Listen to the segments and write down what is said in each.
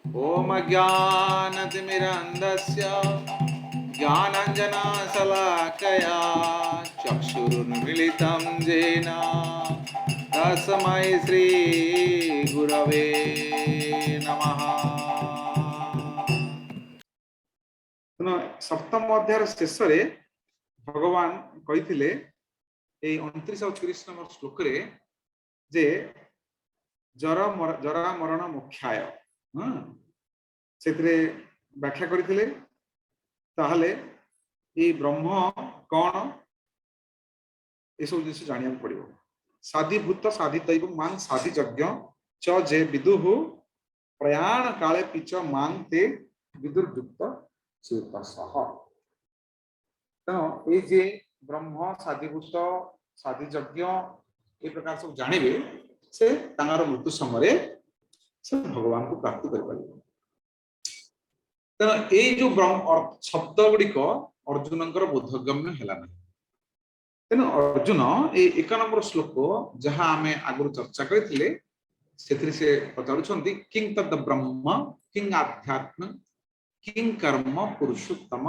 ओम ज्ञानतिमिरन्धस्य ज्ञानाञ्जनशलाकया चक्षुरुन्मिलितं येन तस्मै श्रीगुरवे नमः। सप्तम अध्याय शेष भगवान कही 29 और 30 नंबर श्लोक जे जरा मरण मोक्षाय से व्याख्या करते ब्रह्म कौन ये सब जिन जाना पड़ो। साधिभूत साधिदैव मां साधिज्ञ च जे विदुः प्रयाण काले पिच मां ते विदुर्युक्त चेतसः। तेणु ये जे ब्रह्म साधिभूत साधिज्ञ ये प्रकार सब जानवे से मृत्यु समय से भगवान को प्राप्ति कर। तेणु ये जो ब्रह्म शब्द गुड़िक अर्जुन बोधगम्य है। तेणु अर्जुन ये 1 नंबर श्लोक जहाँ आम आगु चर्चा करते से पचारुंट किं तद ब्रह्म किं आध्यात्म किं कर्म पुरुषोत्तम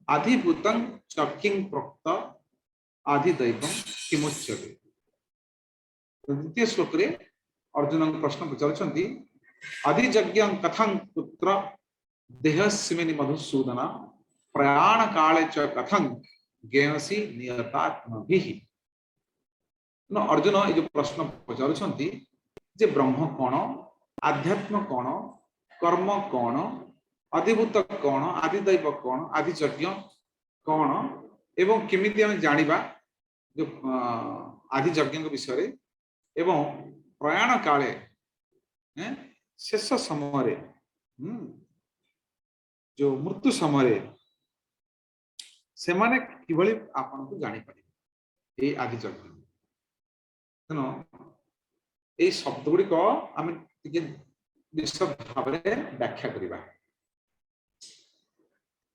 आधिभूत च किं प्रोक्त आधिदैव किमुच्यते। द्वितीय श्लोक रे अर्जुन प्रश्न पचारुंट आधिज्ञ कथं पुत्र देहस्मिन् मधुसूदन प्रयाण काले च कथं ज्ञेयसि नियतात्मभिः। अर्जुन ये जो प्रश्न पचारुंट जे ब्रह्म कौन आध्यात्म कौन कर्म कौन अधिभूत कौन आदिदैव कौन आदिज्ञ कौन एवं केमिति आमे जानिबा जो आदिज्ञ विषय एवं प्रयाण काले शेष समय जो मृत्यु समय से माने किभली आपन को जानि पारे ए आदिज्ञ। तेणु ये शब्द गुड़िक आम विशद भाव व्याख्या करवा।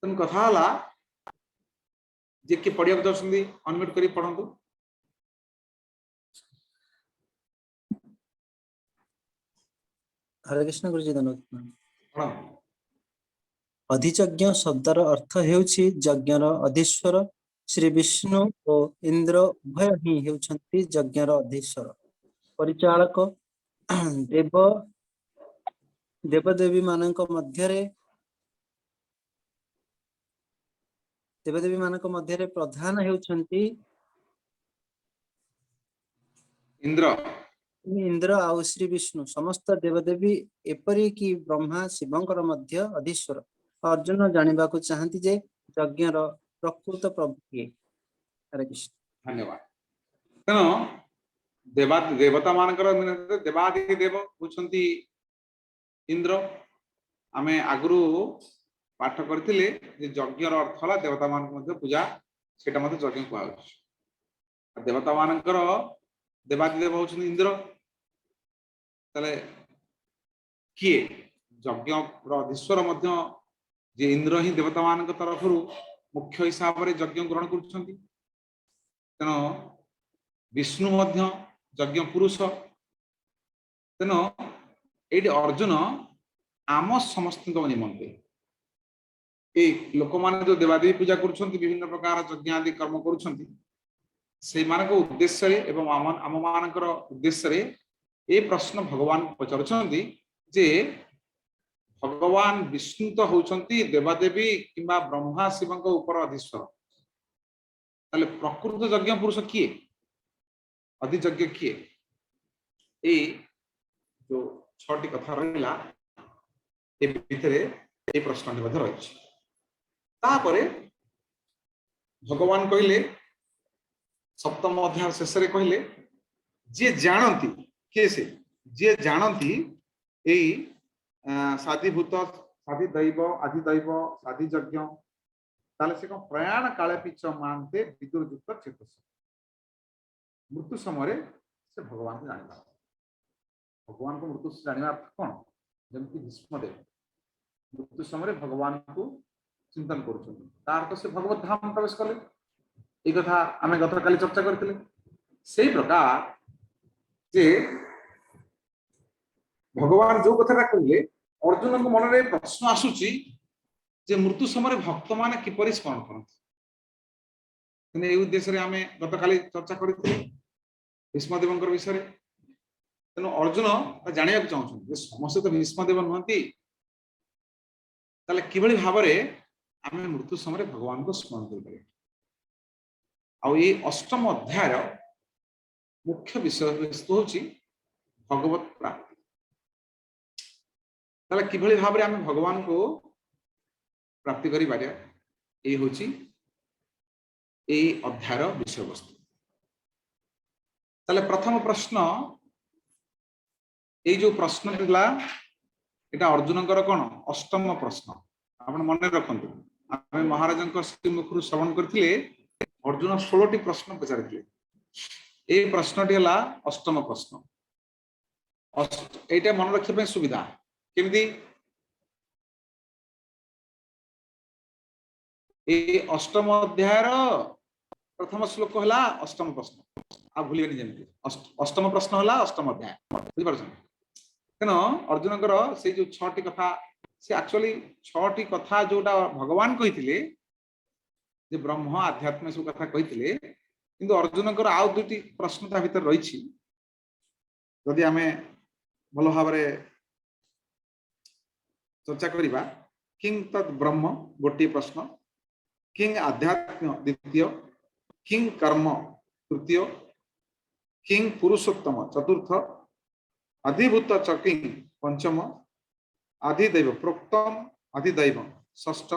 तेणु कथा जे कि पढ़िया चाहते अनम्यूट कर पढ़ु। हरे कृष्ण गुरुजी धन्यवाद। अधिज्ञ शब्दर अर्थ हेउछि यज्ञर अधीश्वर। श्री विष्णु और इंद्र उभय ही हेउछन्ति यज्ञर अधीश्वर परिचालक। देव देवदेवी मानक मध्यरे प्रधान हेउछन्ति इंद्र आउ श्री विष्णु। समस्त देवदेवी एपरी कि ब्रह्मा शिवंकर मध्य अधीश्वर। अर्जुन जानिबा को चाहती जे यज्ञर प्रकृत प्रभु किए। हरे कृष्ण धन्यवाद। तेणु देवता मानकर देवादि देव होती इंद्र। आम आगु पाठ करते यज्ञर अर्थ है देवता मान पूजा से यज्ञ कह। देवता मानकर देवादिदेव होती इंद्र। किए यज्ञ अधीश्वर जे इंद्र ही देवता मान तरफ मुख्य हिसाब से यज्ञ ग्रहण कर। तेणु विष्णु यज्ञ पुरुष। तेणु ये अर्जुन आम समस्त निमंते ये लोक मैंने जो देवादेवी पूजा कर विभिन्न प्रकार यज्ञ आदि कर्म कर उद्देश्य एवं आम मानकर उद्देश्य ये प्रश्न भगवान पचारुंट जे भगवान विष्णु तो होती देवादेवी किंबा ब्रह्मा शिव ऊपर अधीश्वर। ताले प्रकृत यज्ञ पुरुष किए अधिज्ञ किए ये जो 6टी कथा रहा ये प्रश्न रही। भगवान कहले सप्तम अध्याय शेष कहले जे जानती किए से जे जानती यही साधिभूत साधिदैव आदिदैव साधिज्ञ ताले से प्रयाण काले पिच मानते विदुर्युक्त चेतस। मृत्यु समय से भगवान को जाना। भगवान को मृत्यु से जाना अर्थ कौन जमती भीष्मदेव मृत्यु समय भगवान को चिंतन कर से भगवत धाम प्रवेश कले। ये कथा आम गत काली चर्चा करते से प्रकार जे भगवान जो कथा कहले अर्जुन को मन में प्रश्न आसूची जे मृत्यु समय भक्त माने किपरि स्मरण करते उद्देश्य आम गत काली चर्चा करते भीष्मदेव विषय तेणु अर्जुन जाना चाहते समस्त तो भीष्मदेव नुहति कि भाव आम मृत्यु समय भगवान को स्मरण कर अष्टम अध्याय मुख्य विषय वस्तु हूँ भगवत प्राप्ति कि भाव आम भगवान को प्राप्ति करी हूँ अध्याय विषय वस्तु ताले प्रथम प्रश्न ये जो प्रश्न एटा अर्जुन कौन अष्टम प्रश्न आप मन रखु आम महाराज मुखर श्रवण करते अर्जुन 16 प्रश्न पचारि ये प्रश्नटी है अष्टम प्रश्न एटा मन रखा सुविधा केमती अष्टम अध्याय प्रथम श्लोक है अष्टम प्रश्न आ भूल जमी अष्टम प्रश्न है अष्टम अध्याय बुझिपार तेना अर्जुन से जो 6टी कथा से एक्चुअली 6टी कथा जोटा भगवान कही ब्रह्म आध्यात्म सब कथा कही किंतु अर्जुन आउ 2टी प्रश्न ता भीतर रही जदि आम भल भाव चर्चा करवा किं तद ब्रह्म गोटे प्रश्न किं आध्यात्म द्वितीय किं कर्म तृतीय किं पुरुषोत्तम चतुर्थ अधिभूत च किं पंचम आदिदैव प्रोक्तम आदिदैव षष्ठ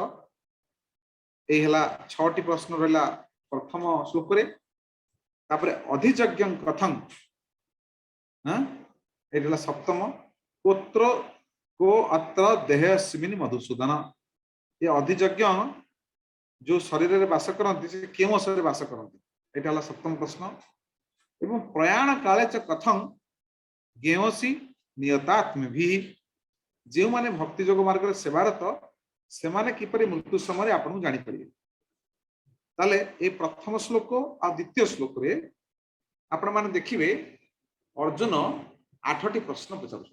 यही 6टी प्रश्न रहा प्रथम श्लोक अधियज्ञ कथं ये सप्तम पुत्र को अत्र देहस्मिन् मधुसूदन ये अधियज्ञ जो शरीर में बास करती से क्यों शरीर बास करती यहाँ सप्तम प्रश्न एवं प्रयाण काले च कथं ज्ञेयसि नियतात्म भी जो माने भक्ति जोग मार्ग सेवारत से माने किपरि मृत्यु समय आपन जानि परिबे ताले ए प्रथम श्लोक आ द्वितीय श्लोक रे आपण माने देखिबे अर्जुन 8टी प्रश्न पचार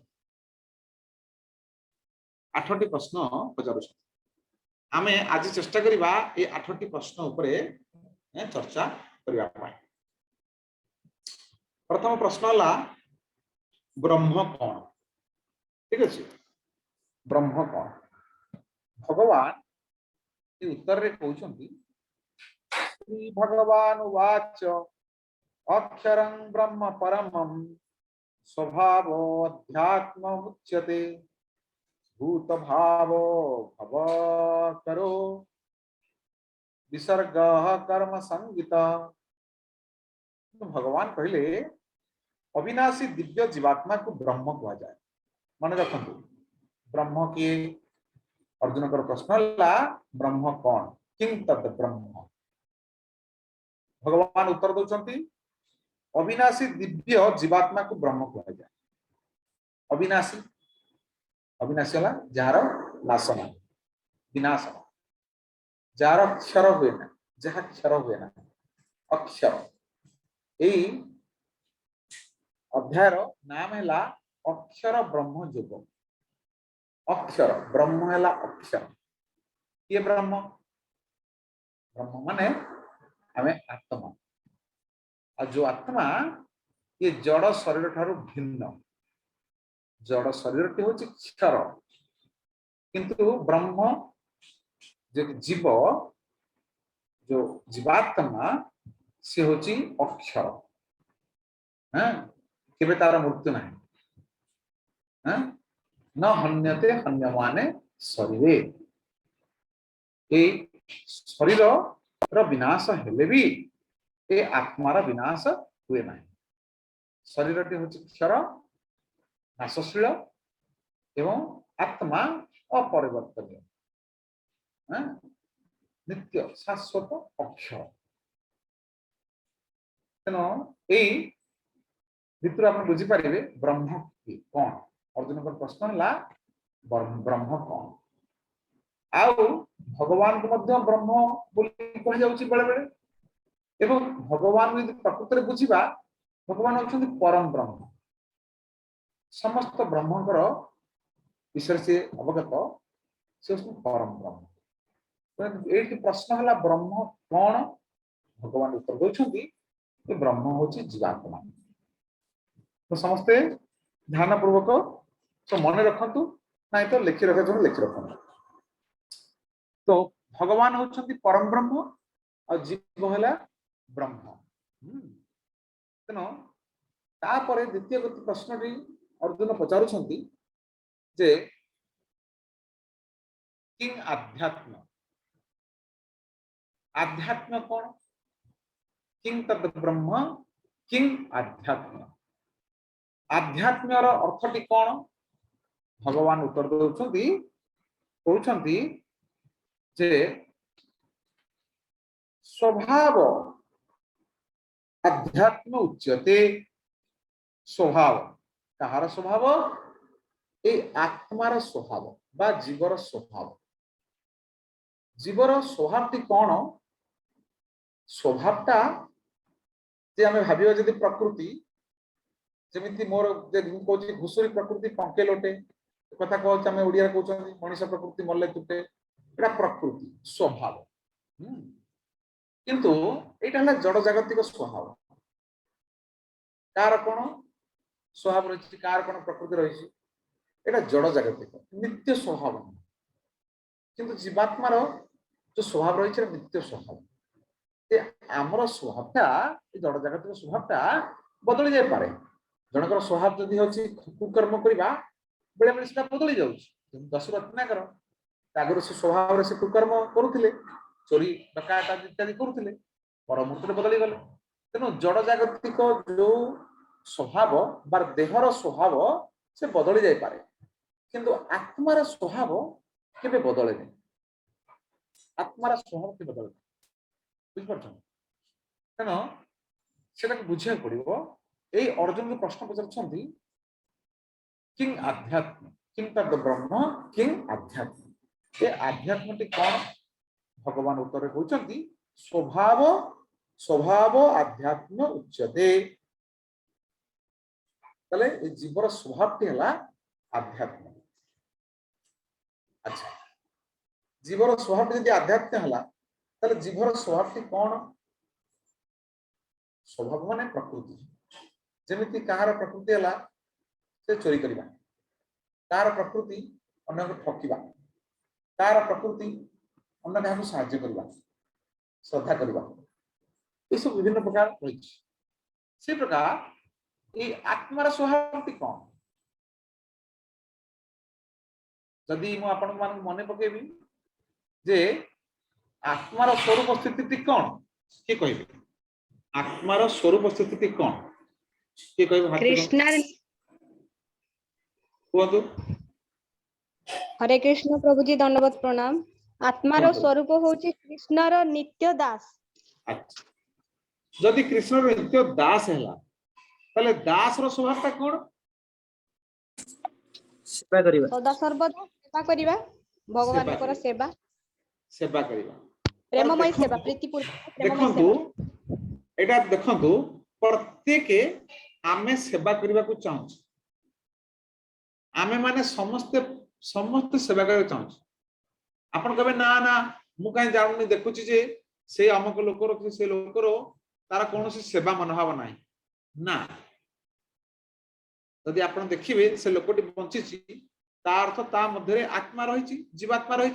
8टी प्रश्न पचार आमे आज चेष्टा करिबा ए 8टी प्रश्न उपरे चर्चा करिबा पाए प्रथम प्रश्न हला ब्रह्म कौन ठीक अच्छे ब्रह्म कौन भगवान ये उत्तर रे कहउछंती श्री भगवान उवाच अक्षरं ब्रह्म परमं स्वभाव अध्यात्म उच्यते भूत भावो भवकरो विसर्ग कर्म संगीता भगवान कहले अविनाशी दिव्य जीवात्मा को ब्रह्म कहा जाए मन रखु ब्रह्म किए अर्जुन का प्रश्न ब्रह्म कौन किं तद ब्रह्म भगवान उत्तर दौरान अविनाशी दिव्य जीवात्मा को ब्रह्म कहा जाए अविनाशी अविनाशी है जार नाश ना विनाश जार क्षर हुए ना जहाँ क्षर हुए ना अक्षर यही अध्याय नाम है अक्षर ब्रह्म योग अक्षर ब्रह्म है अक्षर ये ब्रह्म ब्रह्म माने हमें आत्मा और जो आत्मा ये जड़ शरीर ठारू भिन्न जड़ शरीर टी हूँ क्षर किंतु ब्रह्म जो जीव जो जीवात्मा सी हूँ अक्षर केबे तार मृत्यु ना न हन्यते हन्यमाने शरीरे शरीर विनाश हेले भी ए आत्मार विनाश हुए ना शरीर टी हूँ क्षर नाशशील एवं आत्मा अपरिवर्तनीय नित्य शाश्वत अक्षर तेणु यही भितर आप बुझीपारे ब्रह्म कौन अर्जुन का प्रश्न है ब्रह्म कौन आउ भगवान को मध्य ब्रह्म कही जाउछि बेले बेले एवं भगवान यदि प्रकृत में बुझा भगवान होउछन्ति परम ब्रह्म समस्त ब्रह्मकर विषय से अवगत से उसको परम ब्रह्म। ये प्रश्न है ब्रह्म कौन भगवान उत्तर देउछंती कि ब्रह्म होची जीवात्मा। तो समस्ते ध्यान पूर्वक तो मन रखंतु नहीं तो लिखि रखो लिखि रखंतु। तो भगवान होचंती परम ब्रह्म और जीव है ब्रह्म। तेणु तापर द्वितीय प्रश्न अर्जुन पचारुछंती जे किं आध्यात्म आध्यात्म कौन किं तद ब्रह्म किं आध्यात्म आध्यात्म अर्थटी कौन भगवान उत्तर देउछंती कहउछंती जे स्वभाव अध्यात्म उच्यते। स्वभाव कहार स्वभाव ए आत्मार स्वभाव बा जीवर स्वभाव। जीवर स्वभावटी कौन स्वभावटा जे आमे भाबिबा जदि प्रकृति जेमिति मोर जे कहउछि घुसुरी प्रकृति पंके लोटे कथा कहउछि आमे ओडिया कहउछन मनुष्य प्रकृति मल्ले तुटे एटा प्रकृति स्वभाव। किंतु एटा हला जड़ जागतिक स्वभाव। कार कोन स्वभाव रही कार कोन प्रकृति रही एटा जड़ जागतिक नित्य स्वभाव। किंतु जीवात्मार जो स्वभाव रही नित्य स्वभाव। आमर स्वभावटा जड़ जागतिक स्वभावटा बदली जाय पारे। जनकर स्वभाव जदि होछि कुकर्म करबा बेले बेले सेटा बदली जाउछि। दशरथ नागर आगर से स्वभाव से कुकर्म करुथिले चोरी डकायत इत्यादि करुथिले पर मुहूर्त बदली गले। तेणु जड़ जागतिक जो स्वभाव बा देहर स्वभाव से बदली जाय पारे किंतु आत्मार स्वभाव केबे बदले नहीं। आत्मार स्वभाव के बदले बुझिपारछन। तेणु सेटा बुझिया पड़िबो। एई अर्जुन जो प्रश्न पचारछंती किं आध्यात्म किं तद ब्रह्म किं आध्यात्म ए आध्यात्मटी कौन भगवान उत्तर कहउछंती स्वभाव स्वभाव आध्यात्म उच्यते। तले ए जीवर स्वभावटी हला आध्यात्म। अच्छा जीवर स्वभावटी यदि आध्यात्म हला तले जीवर स्वभावटी कौन स्वभाव माने प्रकृति। जेमिति कहार प्रकृति हला से चोरी करिबा तार प्रकृति अन्य को ठकिबा तार प्रकृति अन्य काहू साहाय्य करिबा श्रद्धा करिबा ये सब विभिन्न प्रकार रही। से प्रकार ये आत्मार स्वभावटी कौन जदि मु आपन मान मने पकेबी जे आत्मार स्वरूप स्थिति कौन के कहबे आत्मार स्वरूप स्थिति कौन के कहबे कृष्ण कहतु। हरे कृष्ण प्रभु जी दंडवत प्रणाम। आत्मार स्वरूप होची कृष्णर नित्य दास। अच्छा जदि कृष्ण नित्य दास हैला तले दास रो स्वभावटा कोन सेवा करिबा सदा सर्वदा सेवा करिबा भगवानकर सेवा सेवा करिबा प्रेममय सेवा प्रीतिपूर्वक प्रेममय देखंतु सेवा। एटा देखंतु प्रत्येक आमे सेवा करिबा को चाहू आमे माने समस्त समस्त सेवा करिबा चाहू। आपण कहबे ना ना मु काई जाउनी देखुची जे से अमक लोकर से लोकर तार कौन सेवा मनोभाव ना ना यदि आप देखिए से लोकटी बंची अर्थ ता मध्य आत्मा रही जीवात्मा रही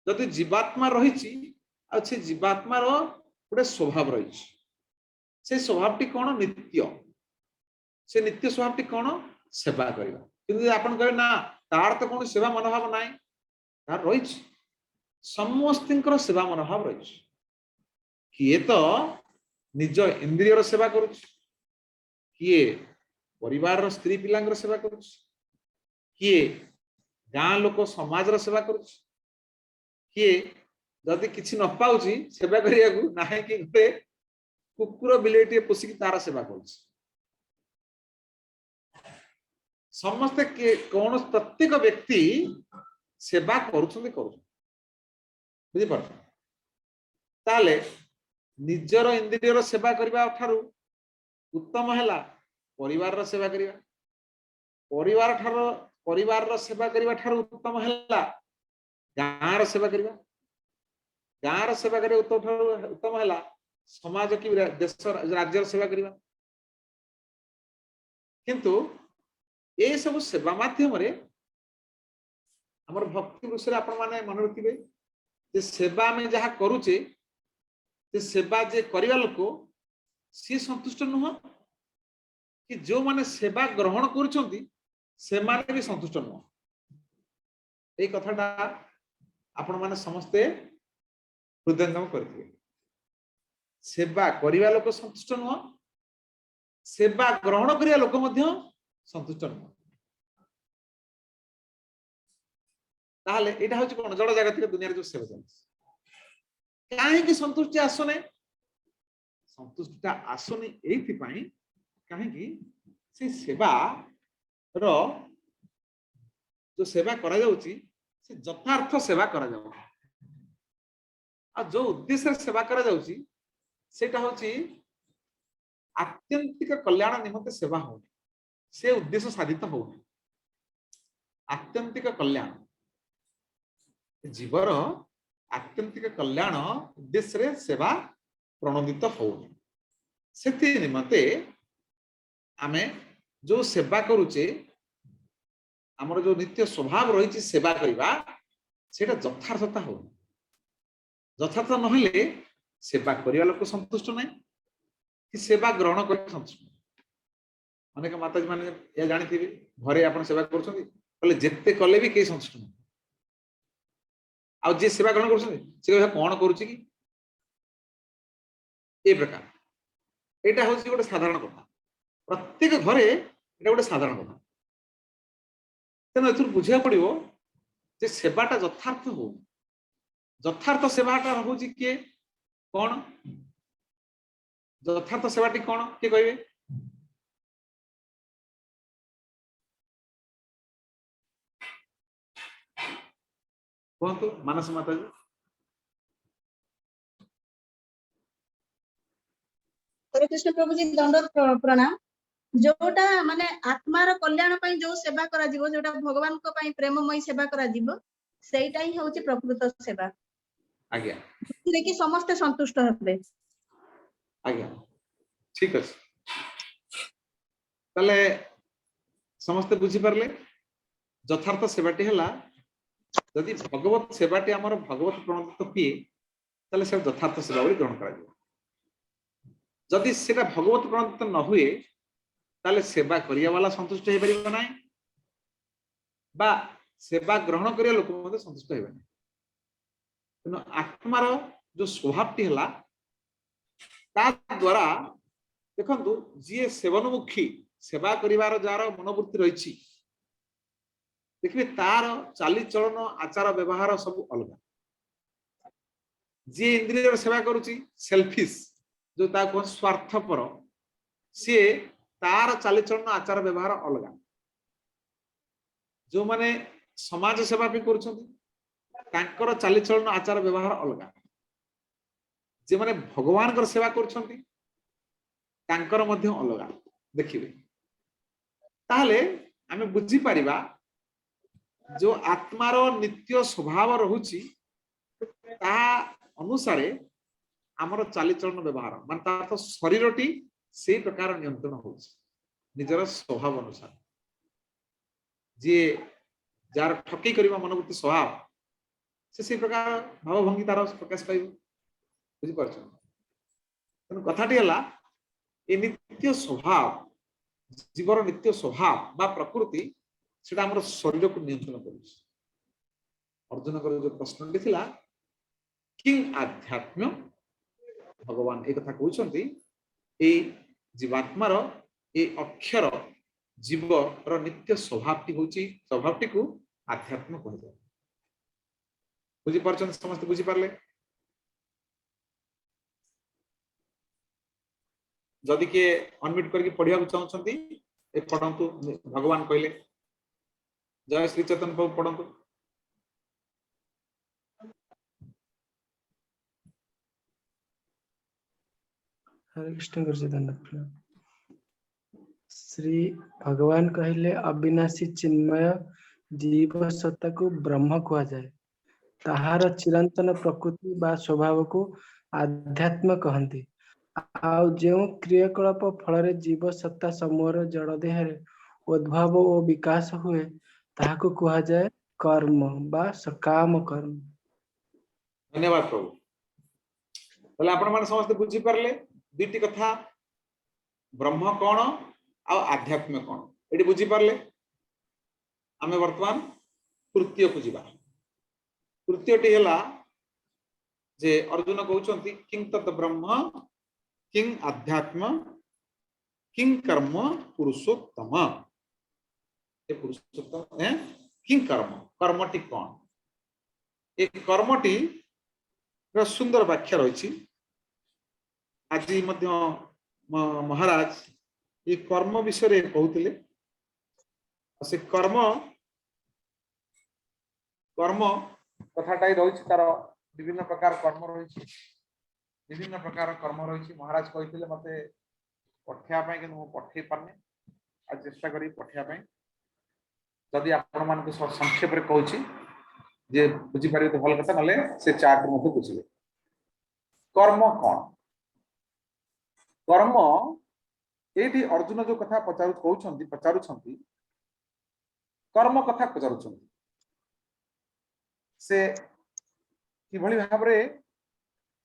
जदि जीवात्मा रही से जीवात्मार गोटे स्वभाव रही से स्वभावटी कौन नित्य से नित्य स्वभावटी कौन सेवा करवा कि आप कहे ना तार तो कौन सेवा मनोभाव ना तार रही समस्त सेवा मनोभाव रही किए तो निज इंद्रियर सेवा करुच्छ किए परिवार स्त्री पिलांगर सेवा करुच्छ किए गाँ लोक समाज रो सेवा करुच्छ किए जदि किछि न पाउछि सेवा करिया को नाही कि गोटे कुकुर बिलेटी पोसिकी तार सेवा करुच्छ समस्त के कौन प्रत्येक व्यक्ति सेवा करुछन्ति बुझी पार ताले निजर इंद्रियर सेवा करबा ठारू उत्तम हैला परिवार रो सेवा करिया परिवार ठारो परिवार रो सेवा करबा ठार उत्तम हैला गाँ रो सेवा करबा गाँ रो सेवा करे उत्तम हैला समाज की देश राज्य रो सेवा करबा किंतु ए सब सेवा माध्यम रे हमर भक्ति विषय आपण माने मन रखिबे जे सेवा में जहा करूचे जे सेवा जे करिवा लोक सी संतुष्ट नुह कि जो माने सेवा ग्रहण करूछंती से माने भी संतुष्ट नुह ए कथाटा आपण माने समस्ते हृदयंगम करथिबे सेवा करिवा लोक संतुष्ट नुह सेवा ग्रहण करिया लोक मध्य संतुष्ट नुह ताहले एटा होची कोन जड़ जगत दुनिया जो सेवा चलछि काहे कि संतुष्टि आसने संतुष्टिटा आसने एथि पई काहे कि से सेवा रो जो सेवा करा जाउची से यथार्थ सेवा करा जाउ आ जो उद्देश्य सेवा करा जाउची सेटा होची आत्यंतिक कल्याण निमंते सेवा हो से उद्देश्य साधित हो आत्यंतिक कल्याण जीवर आत्यंतिक कल्याण उद्देश्य रे सेवा प्रणोदित हो से निमंते आमे जो सेवा करूचे हमर जो नित्य स्वभाव रही सेवा करबा सेटा यथार्थता हो यथार्थ नहले सेवा करिया लोक संतुष्ट नै कि सेवा ग्रहण कर संतुष्ट अनेक माताजी माने या जानिथिबे घरे आपण सेवा करछथि कहले जेते कले भी के संतुष्ट नै आ जे सेवा ग्रहण करछथि से कह कोन करूछि कि ए प्रकार एटा होछि गोटे साधारण कथा प्रत्येक घरे एटा गोटे साधारण कथा तेना एथुर बुझिया पड़िबो जे सेवाटा यथार्थ हो यथार्थ सेवाटा होछि के कोन यथार्थ सेवाटी कोन के कहबे कोंतु मानस माता जी हरे कृष्ण प्रभु जी दंड प्रणाम जोटा माने आत्मार कल्याण पई जो सेवा करा जीवो जोटा भगवान को पई प्रेममय सेवा करा जीवो सेइटा ही होची प्रकृत सेवा आज्ञा कि समस्त संतुष्ट हेबे आज्ञा ठीक अछि तले समस्त बुझी परले यथार्थ सेवाटी हला यदि भगवत सेवाटी हमर भगवत प्रणोदित पिए तले से यथार्थ सेवा बोली ग्रहण करा जदि सेटा भगवत प्रणोदित न हुए ताले सेवा करिया वाला संतुष्ट हे परिबो नै बा सेवा ग्रहण करिया लोक मध्ये संतुष्ट हेबे नै तनो आत्मार जो स्वभावटी हला ता द्वारा देखंतु जे सेवनमुखी सेवा करिवार जार मनोवृत्ति रहिछि देखिबे तार चाली चलन आचार व्यवहार सब अलग जे इंद्रियर सेवा करूछि सेल्फिश जो ता को स्वार्थपर से तार चाली चलन आचार व्यवहार अलग जो माने समाज सेवा भी करूछंती तांकर चाली चलन आचार व्यवहार अलग जे माने भगवान कर सेवा करूछंती तांकर मध्य अलग देखिबे ताहले हमें बुझी परिबा जो आत्मार नित्य स्वभाव रहुछि ता अनुसारे हमर चाली चलन व्यवहार मान तार तो शरीरटी से प्रकार नियंत्रण होछि निजर स्वभाव अनुसार जे जार ठकी करिवा मनोवृत्ति स्वभाव से प्रकार भाव भंगी तार प्रकाश पाइबो बुझी परछ तन कथाटी हला ए नित्य स्वभाव जीवर नित्य स्वभाव बा प्रकृति सेटा हमर शरीर को नियंत्रण करूछि अर्जुन कर जो प्रश्न थिला कि आध्यात्म भगवान एक कथा कहउछंती ए जीवात्मार ए अक्षर जीव रो नित्य स्वभावटी होची स्वभावटी को आध्यात्म कहजा बुझी परछन समस्त बुझी परले जदि के अनम्यूट करके पढ़िया चाहछंती ए पढंतु भगवान कहले जय श्री चैतन्य प्रभु पढंतु हरे कृष्ण गुरुजी दंड प्रणाम श्री भगवान कहले अविनाशी चिन्मय जीव सत्ता को ब्रह्म कहा जाए ताहार चिरंतन प्रकृति बा स्वभाव को आध्यात्म कहती आउ जो क्रियाकलाप फल जीव सत्ता समूह जड़ देह उद्भव और विकास हुए ताहाको कहा जाए कर्म बा सकाम कर्म। धन्यवाद प्रभु। बोले आपण माने समस्त बुझी पारले दुईटी कथा ब्रह्म कौन आ आध्यात्म कौन एटी बुझी पारले। आमे वर्तमान तृतीय को जीवा। तृतीयटी हैला जे अर्जुन कहउचंती किं तत् ब्रह्म किं आध्यात्म किं कर्म पुरुषोत्तम। ए पुरुषोत्तम है किं कर्म कर्मटी कौन ए कर्मटी सुंदर व्याख्या रही। आज महाराज ये कर्म विषय कहते से कर्म कर्म कथाटाई रही तार विभिन्न प्रकार कर्म रही विभिन्न प्रकार कर्म रही। महाराज कहते मत पठेया कि पठे पारे आज चेष्टा करी पठेया जदि आपण मान संक्षेप में कहूँ जे बुझीपारे तो भल कथा ना से चार्ट में बुझे कर्म कौन कर्म ये अर्जुन जो कथा पचारुछंती कर्म कथा पचारुछंती से किभली भाव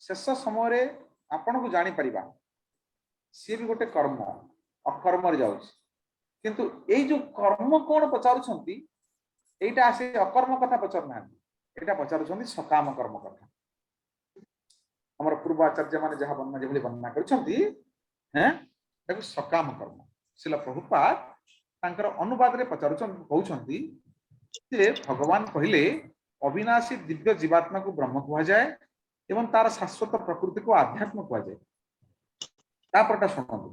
शेष समय आपण को जानी परिबा सी भी गोटे कर्म अकर्म रे जाउछ किंतु ए जो कर्म कौन पचारुछंती एटा से अकर्म कथा पचार ना एटा पचारुछंती सकाम कर्म कथा। हमर पूर्वाचार्य माने जहा वर्णना जेभली वर्णना करछंती हैं ताको सकाम कर्म शिला प्रभुपाद तांकर अनुवाद रे पचारुछंती कहउछंती जे भगवान कहिले अविनाशी दिव्य जीवात्मा को ब्रह्म कहा जाए एवं तार शाश्वत प्रकृति को आध्यात्म कहा जाए। तापरटा सुनंतु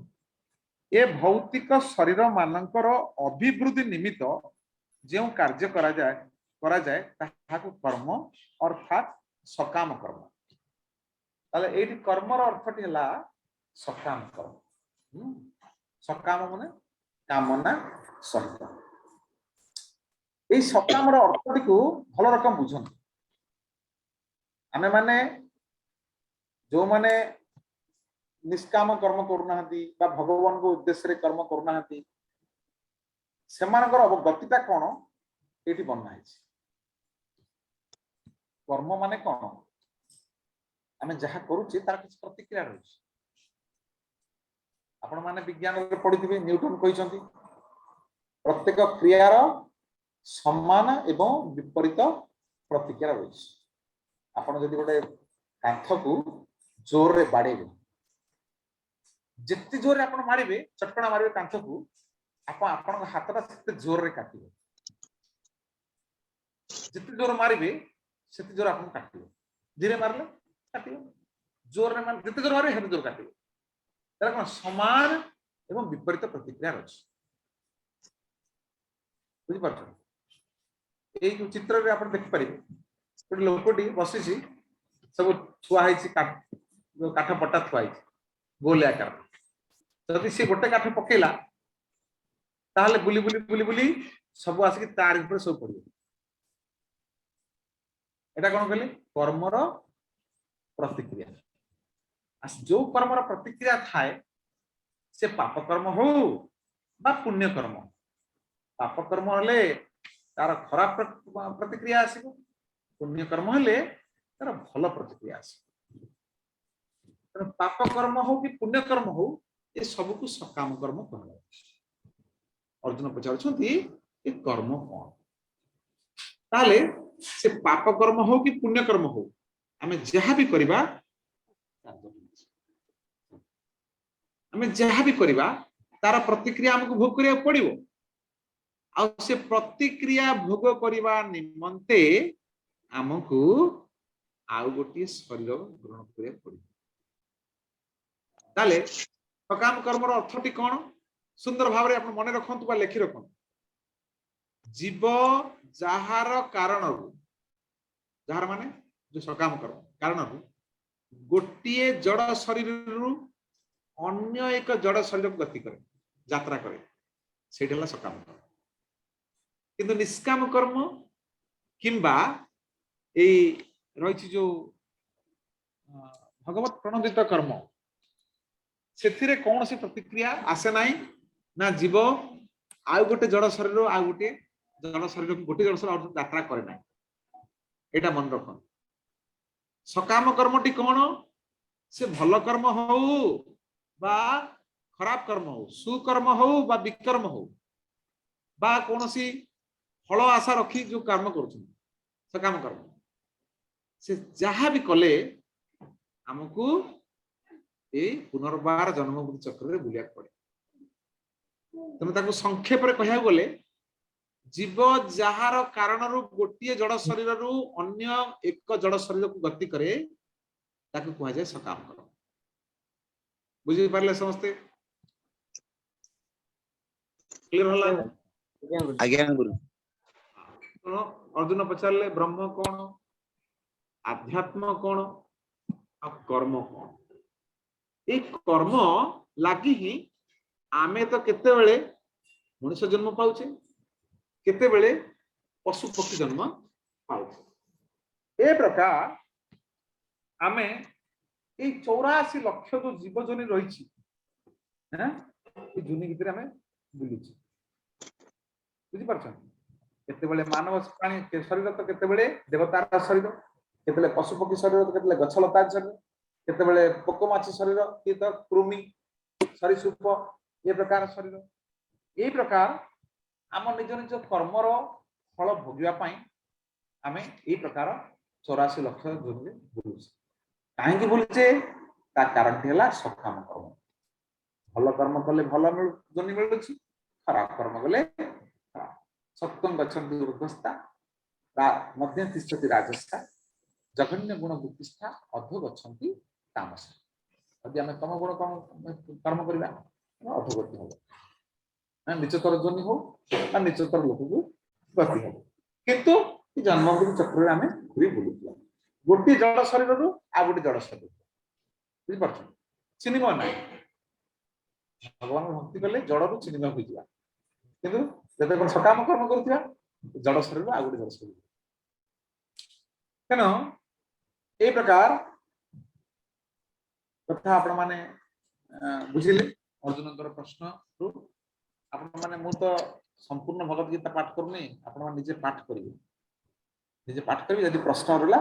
ए भौतिक शरीर मानकर अभिवृद्धि निमित्त जो कार्य करा जाए ताहाको कर्म अर्थात सकाम कर्म। ताले एठी कर्मर अर्थटी हला सकाम कर्म। सकाम माने कामना सहित ए सकामर अर्थटी को भल रकम बुझन आमे माने जो माने निष्काम कर्म करूना बा भगवान को उद्देश्य रे कर्म करूना सेमानकर अवगतिता कौन ये बना है। कर्म माने कौन आमे जहा करूचे तार किछ प्रतिक्रिया रही। आपण माने विज्ञान रे पढिथिबे न्यूटन कहिसंती प्रत्येक क्रियार समान एवं विपरीत प्रतिक्रिया रही। आपण जदि गोटे कांथ को जोर रे बाड़ेबे जिते जोर आप मारे चटकणा मारे कांथ को आपण हाथटा से जोर रे काटिबे जिते जोर मारे से जोर आप काटिबे धीरे मारले काटिबे जोर रे मार जिते जोर मारे हेते जोर काटिबे तार कोन समान एवं विपरीत प्रतिक्रिया रही। बुझी पाछो ए जो चित्र रे आपण देख परिबे गोटे लोकटी बसी सब छुआ जो काठ पट्टा थुआई गोल आकार जदि सी गोटे काठ पकेला ताहले बुली बुली बुली बुली सब आसिक तार ऊपर सब पड़े। एटा कोन कहले कर्मर प्रतिक्रिया। जो कर्मर प्रतिक्रिया थाए से पाप कर्म हो बा पुण्य कर्म। पाप कर्म हले तार खराब प्रतिक्रिया आसीबो पुण्य कर्म हले तार भल प्रतिक्रिया आसीबो। पाप कर्म हो कि पुण्य कर्म हो ये सब को सकाम कर्म कहला। अर्जुन पचारुछंती ये कर्म कौन ताले से पाप कर्म हो कि पुण्य कर्म हो आमे जहा भी करिबा तार प्रतिक्रिया हमको भोग करिया पड़िबो आ से प्रतिक्रिया भोग करिबा निमंते हमको आउ गोटे शरीर ग्रहण करिया पड़िबो। ताले सकाम कर्मर अर्थटी कौन सुंदर भाव रे अपन मन रखंतु बा लेखि रखंतु। जीव जहार कारण जहार माने जो सकाम कर्म कारण गोटे जड़ शरीर रु अन्य एक जड़ शरीर को गति करे यात्रा करे सेटा हला सकाम कर्म किंतु निष्काम कर्म किंबा ए रही जो भगवत प्रणोदित कर्म से कौन सी प्रतिक्रिया आसे नाही ना जीव आउ गोटे जड़ शरीर आउ गोटे जड़ शरीर गोटे जड़ शरीर यात्रा करे ना एटा मन रख सकाम कर्मटी कौन से भल कर्म हो बा खराब कर्म हो सुकर्म हो बा विकर्म हो बा कौन सी फल आशा रखी जो कर्म कर सकाम कर्म से जहाँ भी कले आमको ये पुनर्बार जन्म मृत्यु चक्र बुलिया पड़े तेणु संक्षेप कह गले जीव जार कारण गोटे जड़ शरीर अन्य एक जड़ शरीर को गति करे ताकू कह जाए सकाम कर्म बुझी पारे समस्ते क्लियर होला आज्ञा गुरु अर्जुन पचारे ब्रह्म कौन आध्यात्म कौन आ कर्म कौन ये कर्म लगी ही आमे तो केते बेले मनुष्य जन्म पाउचे केते बेले पशु पक्षी जन्म पाउचे ए प्रकार आमे ए 84 लाख जो जीव जोनि रही हैं ए जोनि भितर आमे बुलुची बुझी परछन केते बेले मानव प्राणी के शरीर तो केते बेले देवतार शरीर केते बेले पशु पक्षी शरीर तो केते बेले गछलता शरीर केते बेले पोकमाछी शरीर कि तो कृमि सरीसृप ये प्रकार शरीर ये प्रकार आम निज निज कर्मर फल भोगिबा पई आमे ये प्रकार 84 लाख जोनि बुलुचे काहेकि बुलुचे ता कारण हेला सकाम कर्म भल कर्म कले भल जोनि मिलुची खराब कर्म कले सत्यं गच्छन्ति ऊर्ध्वस्था मध्य तिष्ठति राजस्था जघन्य गुण बुद्धिस्था अधो गच्छन्ति तामसा यदि आम तम गुण कर्म करवा अधोगति हो ना निचतर जोनि हो ना निचतर लोक को गति हो किंतु जन्म मृत्यु चक्र आम घूरी बुलुला गोटे जड़ शरीर रु आ गोटे जड़ शरीर बुझी पार्छ चिन्ह ना भगवान भक्ति कले जड़ रु चिन्ह हो जावा किंतु जते कोन सकाम कर्म करथिया जड़ शरीर आ गोटे जड़ शरीर केनो ए प्रकार कथा आपण माने बुझिले अर्जुनकर प्रश्न रु आपण माने मु तो संपूर्ण भगवत गीता पाठ करनी आपण माने निजे पाठ करिवे निजे पाठ करिवे यदि प्रश्न रहला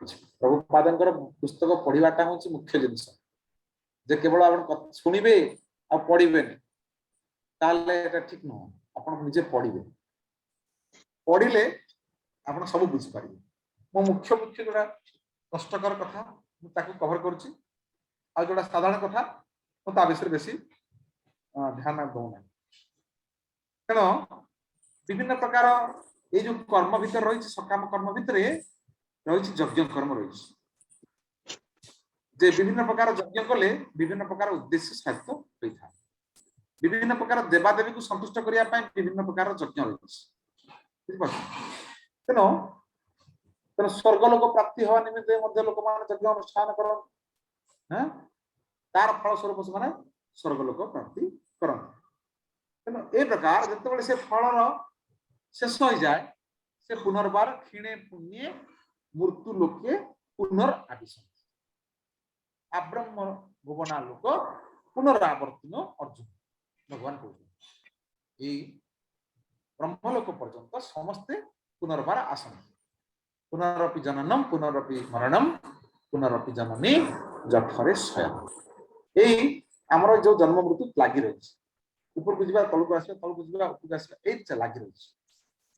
प्रभुपादंकर पुस्तक पढिबाटा होची मुख्य जिनिस जे केवल आपण सुनिबे आ पढिबे ताले एटा ठीक न आपण निजे पढिबे पढिले आपण सब बुझि पारिबे मो मुख्य मुख्य जोडा कष्टकर कथा मु ताकू कवर करछि आ जोडा साधारण कथा मु ता विषय बेसी ध्यान दउना केनो विभिन्न प्रकार ए जो कर्म भीतर रही सकाम कर्म भीतर रही यज्ञ कर्म रही जे विभिन्न प्रकार यज्ञ कले विभिन्न प्रकार उद्देश्य साध्य होता विभिन्न प्रकार देवादेवी को संतुष्ट करने विभिन्न प्रकार यज्ञ रही तेनो तेनो स्वर्गलोक प्राप्ति हवा निमित्त लोक मान यज्ञ अनुष्ठान कर तार फल स्वरूप से स्वर्गलोक प्राप्ति करते ए प्रकार जिते से फलर शेष हो जाए से पुनर्बार क्षीणे पुण्य मृत्यु लोके पुनर्आविश आब्रह्म भुवना लोक पुनरावर्तन अर्जुन भगवान कहते ब्रह्मलोक पर्यंत समस्ते पुनर्बार आसंति पुनरपि जननम पुनरपि मरणम पुनरपि जननी जठरे शयन एई हमर जो जन्म मृत्यु लागि रही ऊपर को जीवा तल को आसे तल को जीवा ऊपर आसे एई लागि रही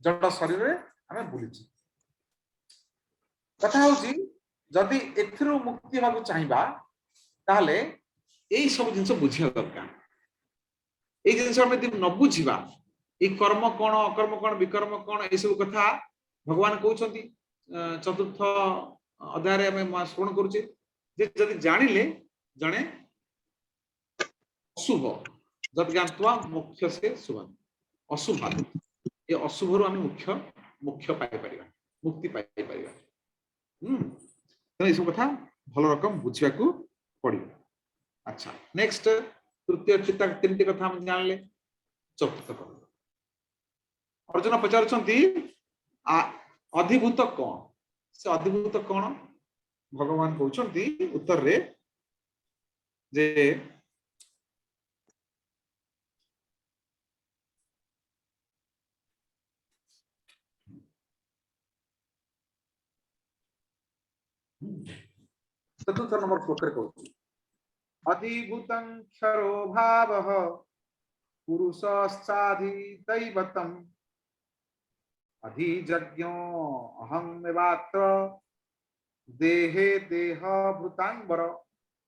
जड़ शरीर रे हमें बुलिछि कथा होची जदि एथिरु मुक्ति होबा चाहिबा ताहले एई सब जिंस बुझिया दरकार एई जिंस हम यदि न बुझिबा ए कर्म कोन अकर्म कोन विकर्म कोन ए सब कथा भगवान कहउछंती चतुर्थ अध्याय रे हम श्रवण करूचे जे जदि जानिले जणे अशुभ जद ज्ञानत्वा मुख्य से शुभ अशुभ ये अशुभ रु हम मुख्य पाई परिबा मुक्ति पाई परिबा तो ये सब कथा भल रकम बुझिया को पड़ी अच्छा नेक्स्ट तृतीय चित्ता तीन कथा हम जानले चतुर्थ कथा अर्जुन पचारुछंती अधिभूत कौन से अधिभूत कौन भगवान कहउछंती उत्तर रे जे चतुर्थ नंबर श्लोक रे कहउछ अधिभूतं क्षरो भावः पुरुषश्चाधि दैवतम् अधिजज्ञो अहं एवात्र देहे देह भूतांबर।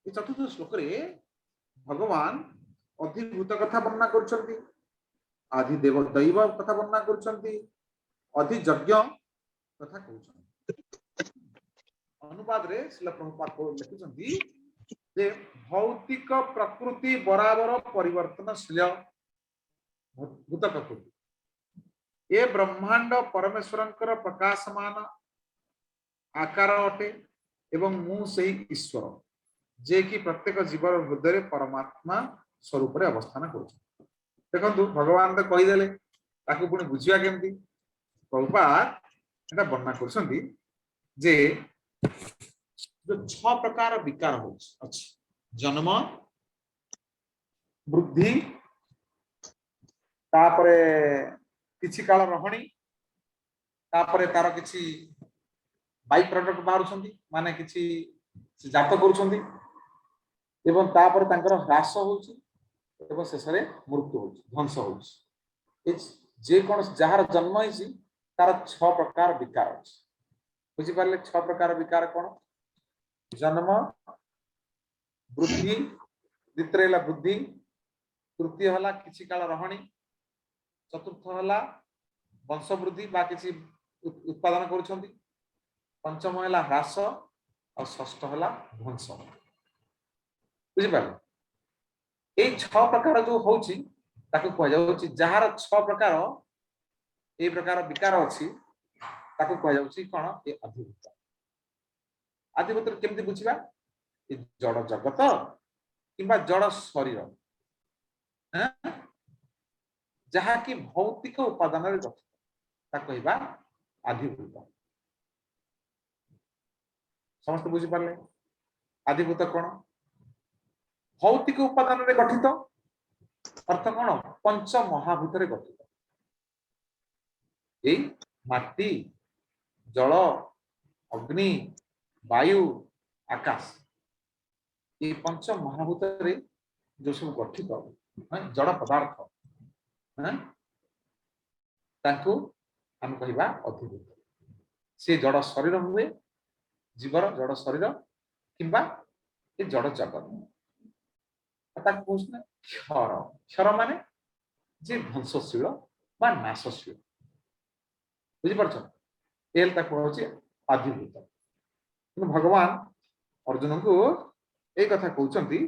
ये चतुर्थ श्लोक रे भगवान अधिभूत कथा वर्णना करछंती अधिदेव दैव कथा वर्णना करछंती अधिजज्ञ कथा कहउछंती। अनुवाद रे श्रील प्रभुपाद को लिखिछंती जे भौतिक प्रकृति बराबर परिवर्तनशील भूत प्रकृति ये ब्रह्मांड परमेश्वरंकर प्रकाशमान आकार अटे एवं मु सही ईश्वर जे कि प्रत्येक जीवर हृदय परमात्मा स्वरूप रे अवस्थान कर देखु भगवान तो कहीदेले ताकू पुणी बुझिया केमती प्रभुपाद एटा वर्णना करछंती जे जो 6 प्रकार विकार होछ अछि जन्म वृद्धि तापरे किछि काल रहणी तापरे तार किछि बाई प्रोडक्ट बाहरुछंती माने किछि जात करूछंती एवं तापरे तांकर ह्रास होउची एवं शेषरे मृत्यु होउची ध्वंस होउची जे कोन जहार जन्म होइची तार 6 प्रकार विकार अछि बुझी पारले 6 प्रकार विकार कोन जन्म वृद्धि द्वितीय हला बुद्धि तृतीय हला किछि काल रहणी चतुर्थ हला वंश वृद्धि बा किछि उत्पादन करूछंती पंचम हला ह्रास और षष्ठ हला ध्वंस बुझी पारले ए 6 प्रकार जो होउची ताकू कहै जाउची जहार 6 प्रकार ए प्रकार विकार अछि ताकू कहै जाउची कोन ए अधिभूत आदिभूत केमती बुझिबा ए जड़ जगत किंबा जड़ शरीर हैं जहा कि भौतिक उपादान रे गठित ता कहबा आदिभूत समस्त बुझि पारले आदिभूत कोन भौतिक उपादान रे गठित अर्थ कोन पंच महाभूत रे गठित ए माटी जल अग्नि वायु आकाश ये पंच महाभूत रे जो सब गठित जड़ पदार्थ ताकू हम कहबा अधिभूत से जड़ शरीर हुए जीवर जड़ शरीर किंबा ये जड़ जगत ताकू कहउछ ना क्षर क्षर माने जे ध्वंसशील बा नाशशील बुझि परछ एल ताकू कहउछ अधिभूत भगवान अर्जुन को एक कथा कहउछंती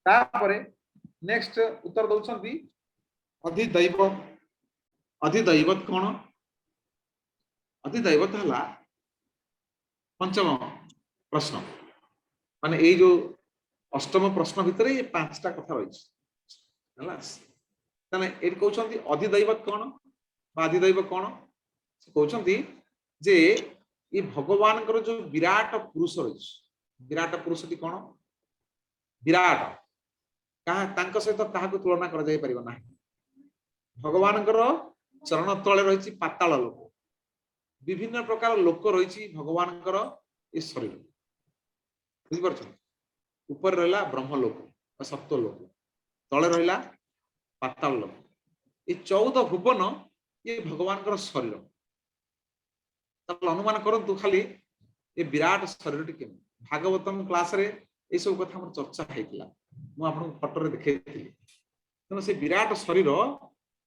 तापरे नेक्स्ट उत्तर दउछंती अधिदैवत कोन अधिदैवत हला पंचम प्रश्न माने ए जो अष्टम प्रश्न भितर ये 5टा कथा रही हला तने ए कहउछंती अधिदैवत कोन बा अधिदैव कोन से कहउछंती जे ये भगवान कर जो विराट पुरुष रही विराट पुरुष टी कोन विराट कहा तांको सहित काहाको तुलना कर जाय परिबो ना भगवान कर चरण तळे रहिछि पाताल लोक विभिन्न प्रकार लोक रहिछि भगवान कर ए शरीर बुझि परछ ऊपर रहला ब्रह्म लोक सप्त लोक तळे रहला पाताल लोक ए 14 भुवन ये भगवान कर शरीर तब अनुमान करंतु खाली ए विराट शरीर टी केम भागवतम क्लास रे ए सब कथा हमर चर्चा हेतिला मु आपन फोटो रे देखैथिली तनो से विराट शरीर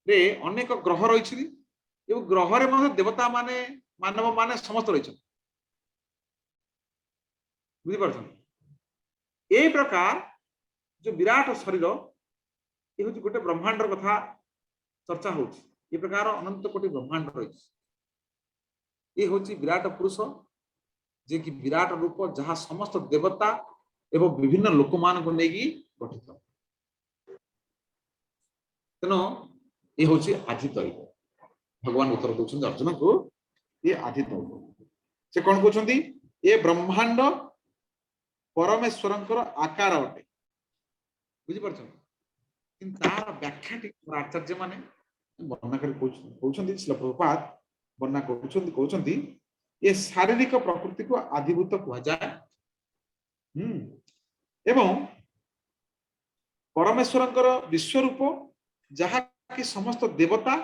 रे अनेक ग्रह रहिछि ए ग्रह रे मध्ये देवता माने मानव माने समस्त रहिछ बुझि परछन ए प्रकार जो विराट शरीर ए होछि गोटे ब्रह्मांड र कथा चर्चा होछि ए प्रकार अनंत कोटि ब्रह्मांड रहिछि ये होची विराट पुरुष जे कि विराट रूप जहाँ समस्त देवता एवं विभिन्न लोक मान को नेगी गठित तेणु ये हूँ आदि दैव भगवान उत्तर दौरान अर्जुन को ये आदि दैव से कौन कहते ये ब्रह्मांड परमेश्वर आकार अटे बुझीपार तार व्याख्या आचार्य माने वर्णना कहते प्रभुपाद वर्णना कहते ये शारीरिक प्रकृति को आदिभूत कह जाए एवं परमेश्वर विश्वरूप जहा कि समस्त देवता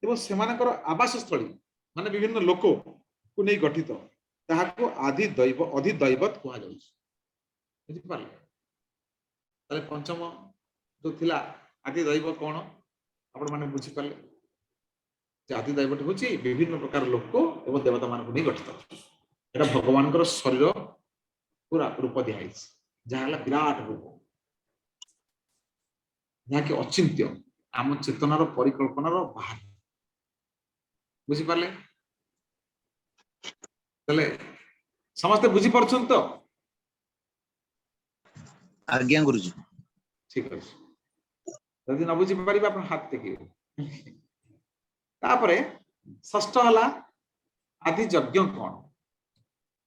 एवं सेमानकर आवास स्थली माने विभिन्न लोक को नहीं गठित ताहाको आदि दैव अधिदैवत कह जाए पंचम जो थिला आदि दैव कौन आपण माने बुझी पाले आदि दैवट हूँ विभिन्न प्रकार लोक एवं देवता मान नहीं गठित एटा भगवान शरीर पूरा रूप दिखाई जहाँ विराट रूप जहाँ कि अचिंत्य आम चेतनार परिकल्पनार बाहर बुझीपारे समस्ते बुझी पारछन तो आज्ञा गुरुजी ठीक अच्छे यदि न बुझी पारे आप हाथ टेक तापरे षष्ठ हला आदि यज्ञ कौन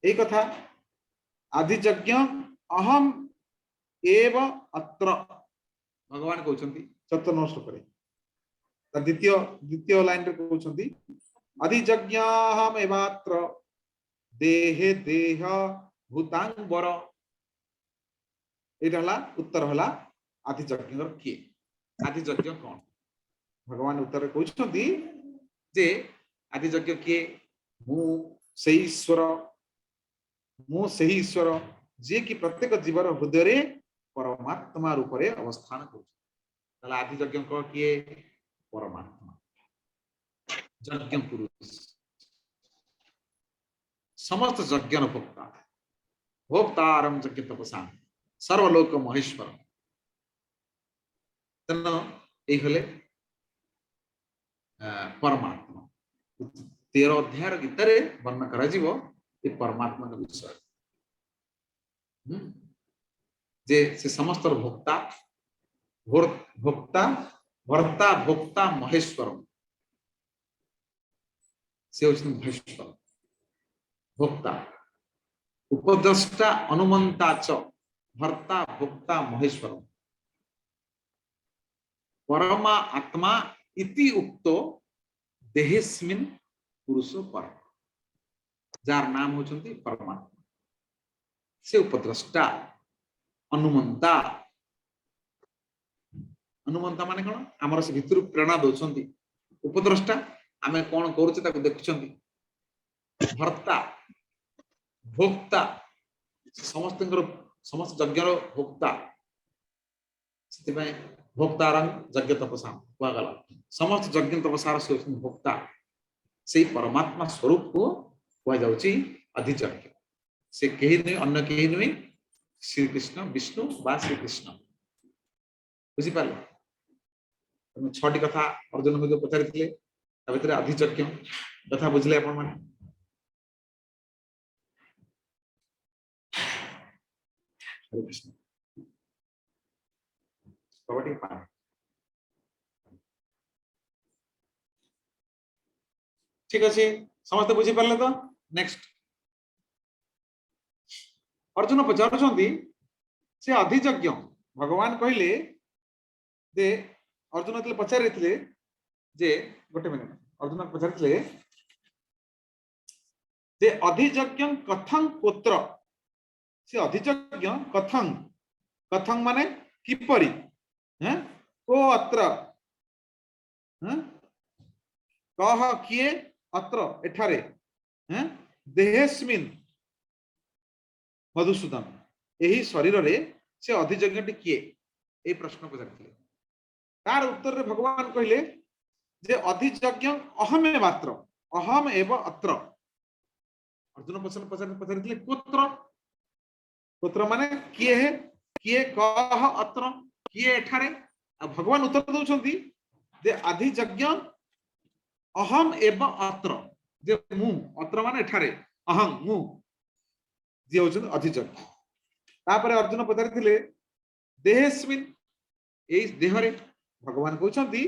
एक कथा आदि यज्ञ अहम एव अत्र भगवान कहते चतुर्थ श्लोक द्वितीय द्वितीय लाइन रे कहते आदि यज्ञ अहम एवात्र देहे देह भूतांबर ये उत्तर हला आदि यज्ञ किए आदि यज्ञ कौन भगवान उत्तर कहते जे आदि यज्ञ किए मु से ईश्वर जे कि प्रत्येक जीवर हृदय परमात्मा रूप से अवस्थान कर आदि यज्ञ किए परमात्मा यज्ञ पुरुष समस्त यज्ञ भोक्ता भोक्तारम यज्ञ तपसा सर्वलोक महेश्वर तेना ये परमात्मा 13 अध्याय गीता रे वर्णन करा जीवो ये परमात्मा का विषय जे से समस्त भोक्ता भोक्ता भर्ता भोक्ता महेश्वर से महेश्वर भोक्ता उपद्रष्टा अनुमंता च भर्ता भोक्ता महेश्वर परमा आत्मा इति उक्तो देहेस्मिन् पुरुषो पर जार नाम होचंती परमात्मा से उपद्रष्टा अनुमंता अनुमंता माने कोन हमर से भितर प्रेरणा दोछंती उपद्रष्टा आमे कोन करूचे ताको देखुछंती भर्ता भोक्ता समस्त यज्ञर भोक्ता से भोक्तारं यज्ञ तपसा कहगला समस्त यज्ञ तपसार से भोक्ता से परमात्मा स्वरूप को कह जाउची अधियज्ञ से कहीं नहीं अन्य कहीं नहीं श्री कृष्ण विष्णु बा श्री कृष्ण बुझी पाले तुम 6टी कथा अर्जुन को जो पचारिथिले ता भितर अधियज्ञ कथा बुझले आपण माने हरे कृष्ण कबड्डी पाए ठीक अच्छे समस्त बुझी पारे तो नेक्स्ट अर्जुन पचारुछंती से अधियज्ञ भगवान कहले जे अर्जुन तले पचारिथिले जे गोटे मिनिट अर्जुन पचारिथिले जे अधियज्ञ कथं पुत्र से अधियज्ञ कथं कथं माने किपरि हैं को अत्र हैं कह किए अत्र एठारे हैं देहेस्मिन् मधुसूदन यही शरीर रे से अधियज्ञ किए ए प्रश्न पचारिथिले तार उत्तर रे भगवान कहले जे अधियज्ञ अहम मात्र अहम एव अत्र अर्जुन पचारिथिले पुत्र पुत्र माने किए है किए कह अत्र किए एठारे भगवान उत्तर दउछंती जे अधियज्ञ अहम एव अत्र जे मु अत्र माने एठारे अहम मु जे होछन अधियज्ञ तापर अर्जुन पचारिथिले देहेस्मिन् एई देहरे भगवान कहउछंती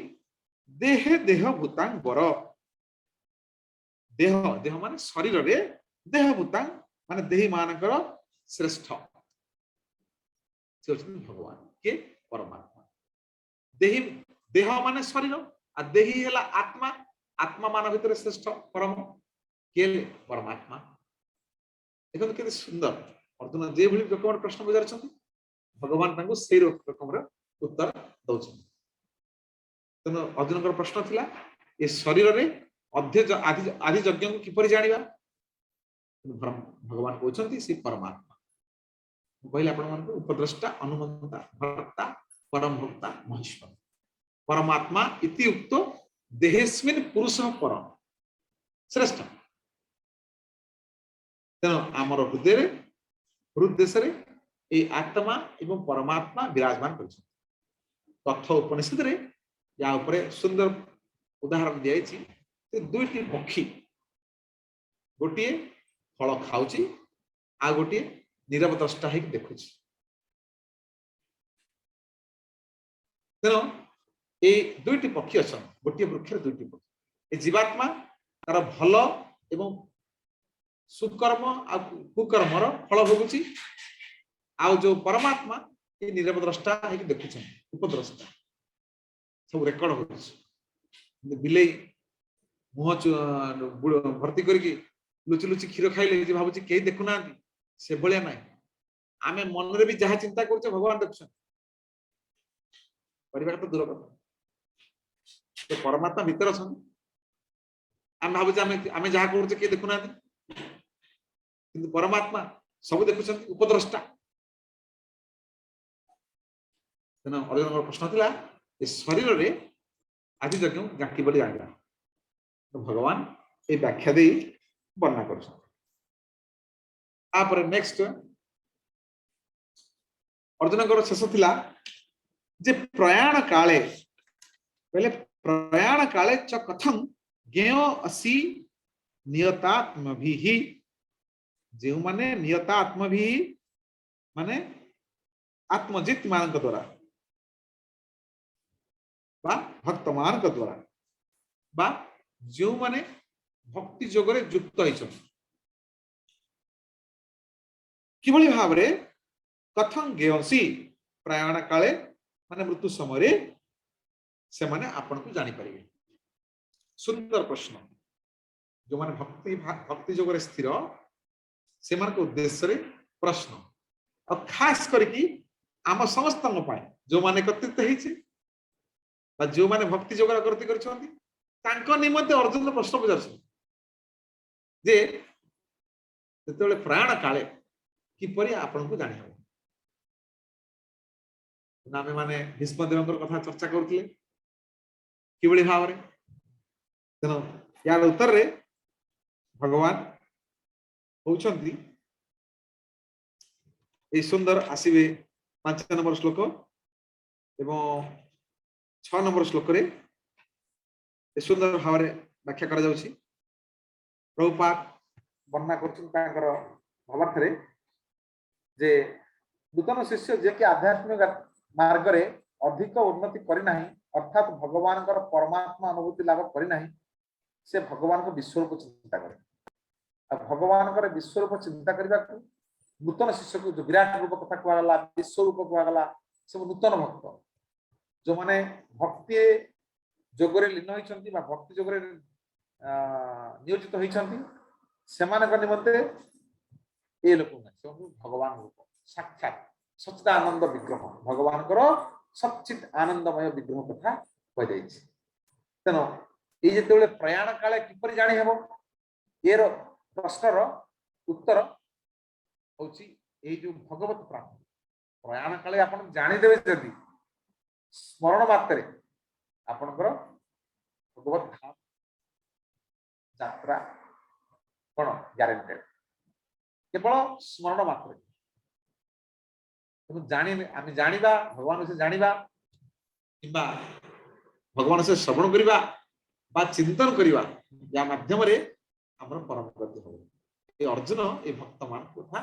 देहे देह भूतांग बर देह देह माने शरीर रे देह भूतांग माने देही मानकर श्रेष्ठ से होछन भगवान के परमात्मा देही देह माने शरीर आ देही हला आत्मा आत्मा मान भितर श्रेष्ठ परम के परमात्मा देखो केते सुंदर अर्जुन जे भली लोक प्रश्न पचारछंती भगवान तांको सेई रकम उत्तर दउछन तनो अर्जुन का प्रश्न थिला ए शरीर रे आदि यज्ञ को किपरि जानिबा भगवान कहउछंती से परमात्मा कहले आपण मन को उपद्रष्टा अनुमंता भक्ता परम भक्ता महेश्वर परमात्मा इति उक्तो देहेस्मिन् पुरुषः परम श्रेष्ठ तेणु आमर हृदय ये आत्मा एवं परमात्मा विराजमान कर तथ उपनिषद रे या उपरे सुंदर उदाहरण दिया दुईटी पक्षी गोटे फल खाऊची आ गोटे नीरव द्रष्टा है देखुची तेणु ये दुईटी पक्षी अच्छा गोटे वृक्ष दुईटी पक्षी जीवात्मा तार भल एवं सुकर्म आ कुकर्मर फल भोगुची आउ जो परमात्मा ये नीरव द्रष्टा है देखुछ उपद्रष्टा सब रेकर्ड हो बिले मुह भर्ती करके लुचि लुचि क्षीर खाइले जे भाबुची केही देखु ना से भलिया नाही आमे मन रे भी जहा चिंता करछे भगवान देखछन परिवार तो दूर कथा तो परमात्मा भीतर अछन आमे भाबुची आमे जहा करछे के देखु ना किंतु परमात्मा सब देखुछन उपद्रष्टा तेना अर्जुन प्रश्न थिला ए शरीर रे आदि यज्ञ गांठी बली आइला तो भगवान ए व्याख्या दे वर्णना करछन आपर नेक्स्ट अर्जुन को शेष थिला जे प्रयाण काले पहले प्रयाण काले च कथं ज्ञेय असि नियतात्मभिः जे माने नियतात्मभिः माने आत्मजित मानक द्वारा बा भक्त मानक द्वारा बा जो माने भक्ति जोगरे युक्त होइछन किभली भाबरे कथं ज्ञेयसी प्रयाण काले माने मृत्यु समय से माने आपन को जानि परिबे सुंदर प्रश्न जो माने भक्ति जोगरे स्थिर से मान को उद्देश्य रे प्रश्न और खास करके आम समस्त जो माने कथित होइछे जो माने भक्ति जोगरा करती करछंती तांको निमंते अर्जुन प्रश्न पचारछन जे जेतेबेले प्राण काले किपरि आपन को जानि हो नामे माने भीष्मदेवंकर कथा चर्चा करथिले किबळी भावरे तेनो यार उत्तर रे भगवान होउछंती ए सुंदर आसीबे 5 नंबर श्लोक एवं 6 नंबर श्लोक रे सुंदर भाव व्याख्या करा जाउछि प्रभुपाद वर्णना करछन तांकर भावार्थ रे जे नूतन शिष्य जे कि आध्यात्मिक मार्ग रे अधिक उन्नति करि नाही अर्थात भगवान कर परमात्मा अनुभूति लाभ करि नाही से भगवान को विश्वरूप चिंता करे आ भगवान कर विश्वरूप चिंता करबा नूतन शिष्य को जो विराट रूप कथा कुआ गला विश्वरूप कुआ गला सब नूतन भक्त जो माने भक्ति जोगरे लीन होइछंती बा भक्ति जोगरे नियोजित होइछंती सेमानक निमंते ए लोक भगवान रूप साक्षात सच्चिदानंद विग्रह भगवान कर सच्चित आनंदमय विग्रह कथा कह जाइछि तेनो ए जेतेबेले प्रयाण काले किपरि जानि हेबो एरो प्रश्नर उत्तर होछि ए जो भगवत प्राप्ति प्रयाण काले आपण जानि देबे जदी स्मरण मात्रे आपनकर भगवत धाम यात्रा कोन ग्यारंटेड केवल स्मरण मात्रे तो जानि आमे जानिबा भगवान से जानिबा किबा भगवान से श्रवण करिबा बा चिंतन करिबा या माध्यम रे हमर परम गति हो ए अर्जुन ए भक्त मान कथा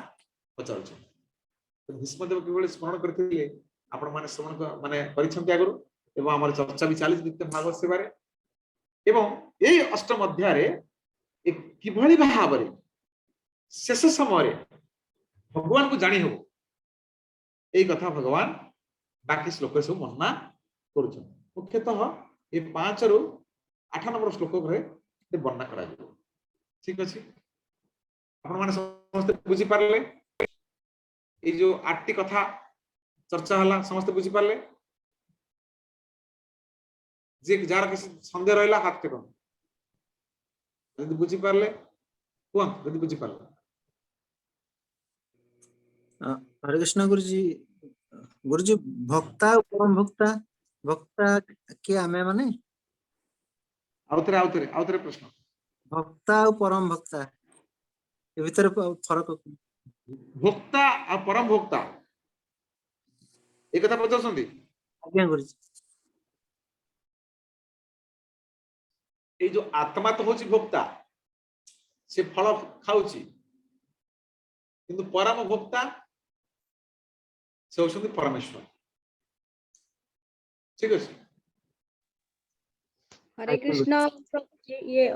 पचारछ तो भीष्मदेव केवल स्मरण करथिले आपण माने श्रवण माने परिछंती आगुरु एवं हमर चर्चा भी चली नित्य भागवत सेवारे एवं एई अष्टम अध्याय रे किभଳି भाबरे शेष समय रे भगवान को जानी हो एई कथा भगवान बाकी श्लोक सब वर्णना करूछन मुख्यतः ये 5 रु 8 नंबर श्लोक रे वर्णना करा जाय ठीक अछि आपण माने समस्त बुझी पारले ए जो 8 टी कथा चर्चा हला समस्त बुझी पारले जे जार किसी संदेह रहला हाथ टेकन यदि बुझी पारले कोन यदि बुझी पारले हरे कृष्ण गुरुजी भक्ता और परम भक्ता भक्ता के आमे माने आउतरे प्रश्न भक्ता और परम भक्ता ए भीतर फरक भोक्ता आ परम भोक्ता एक कथा पचारसंती आज्ञा गुरुजी ए जो आत्मा तो होची भोक्ता से फल खाउची किंतु परम भोक्ता से होछंती परमेश्वर ठीक अछि हरे कृष्ण प्रभु जी ये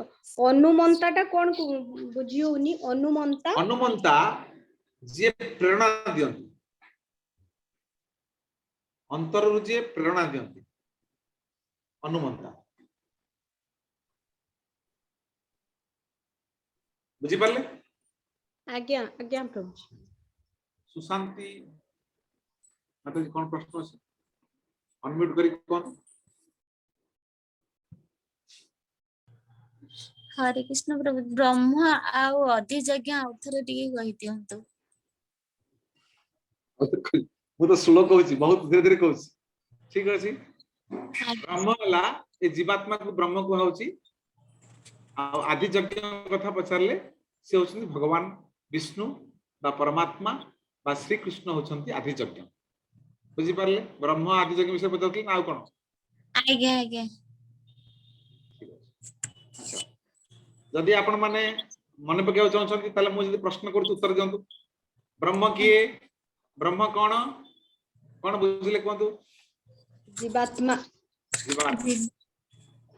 अनुमंताटा कोन बुझियोनी अनुमंता जे प्रेरणा दियंती अंतररु जे प्रेरणा दियंती अनुमंता बुझी पारले आज्ञा आज्ञा प्रभु जी सुशांति माता जी कौन प्रश्न अछि अनम्यूट करी कौन हरे कृष्ण प्रभु ब्रह्म आउ अधियज्ञ आउथरे टिके कहि दियंतु मु तो श्लोक कहूची बहुत धीरे धीरे कहूची ठीक अछि ब्रह्म वाला ए जीवात्मा को ब्रह्म को होची आदि यज्ञ कथा पचारले से होचंती भगवान विष्णु बा परमात्मा बा श्री कृष्ण होचंती आदि यज्ञ बुझी पारले ब्रह्म आदि यज्ञ विषय पचारले ना कोन आज्ञा आज्ञा अच्छा जदि आपण माने मन पकेव चाहछंती ताले मु जदि प्रश्न करत उत्तर दियंतु ब्रह्म किए ब्रह्म कोन कोन बुझिले कोंतु जीवात्मा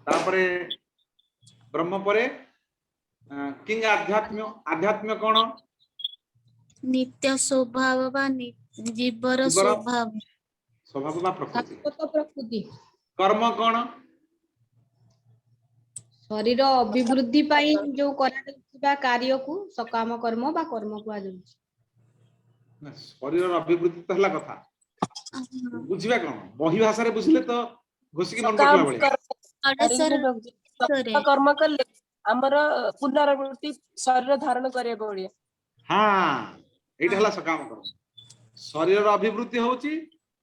तापरे ब्रह्म परे किंग आध्यात्म आध्यात्म कोन नित्य स्वभाव बा जीवर स्वभाव स्वभाव बा प्रकृति प्रकृति कर्म कोन शरीर अभिवृद्धि पाई जो करा कार्य को सकाम कर्म बा कर्म को आजु शरीर अभिवृद्धि तो हला कथा बुझिबा कोन बही भाषा रे बुझले तो घोसी के मन पकला बळे कर्म कले हमर पुनरावृत्ति शरीर धारण करे बळे हां एटा हला सकाम कर्म शरीर अभिवृद्धि होची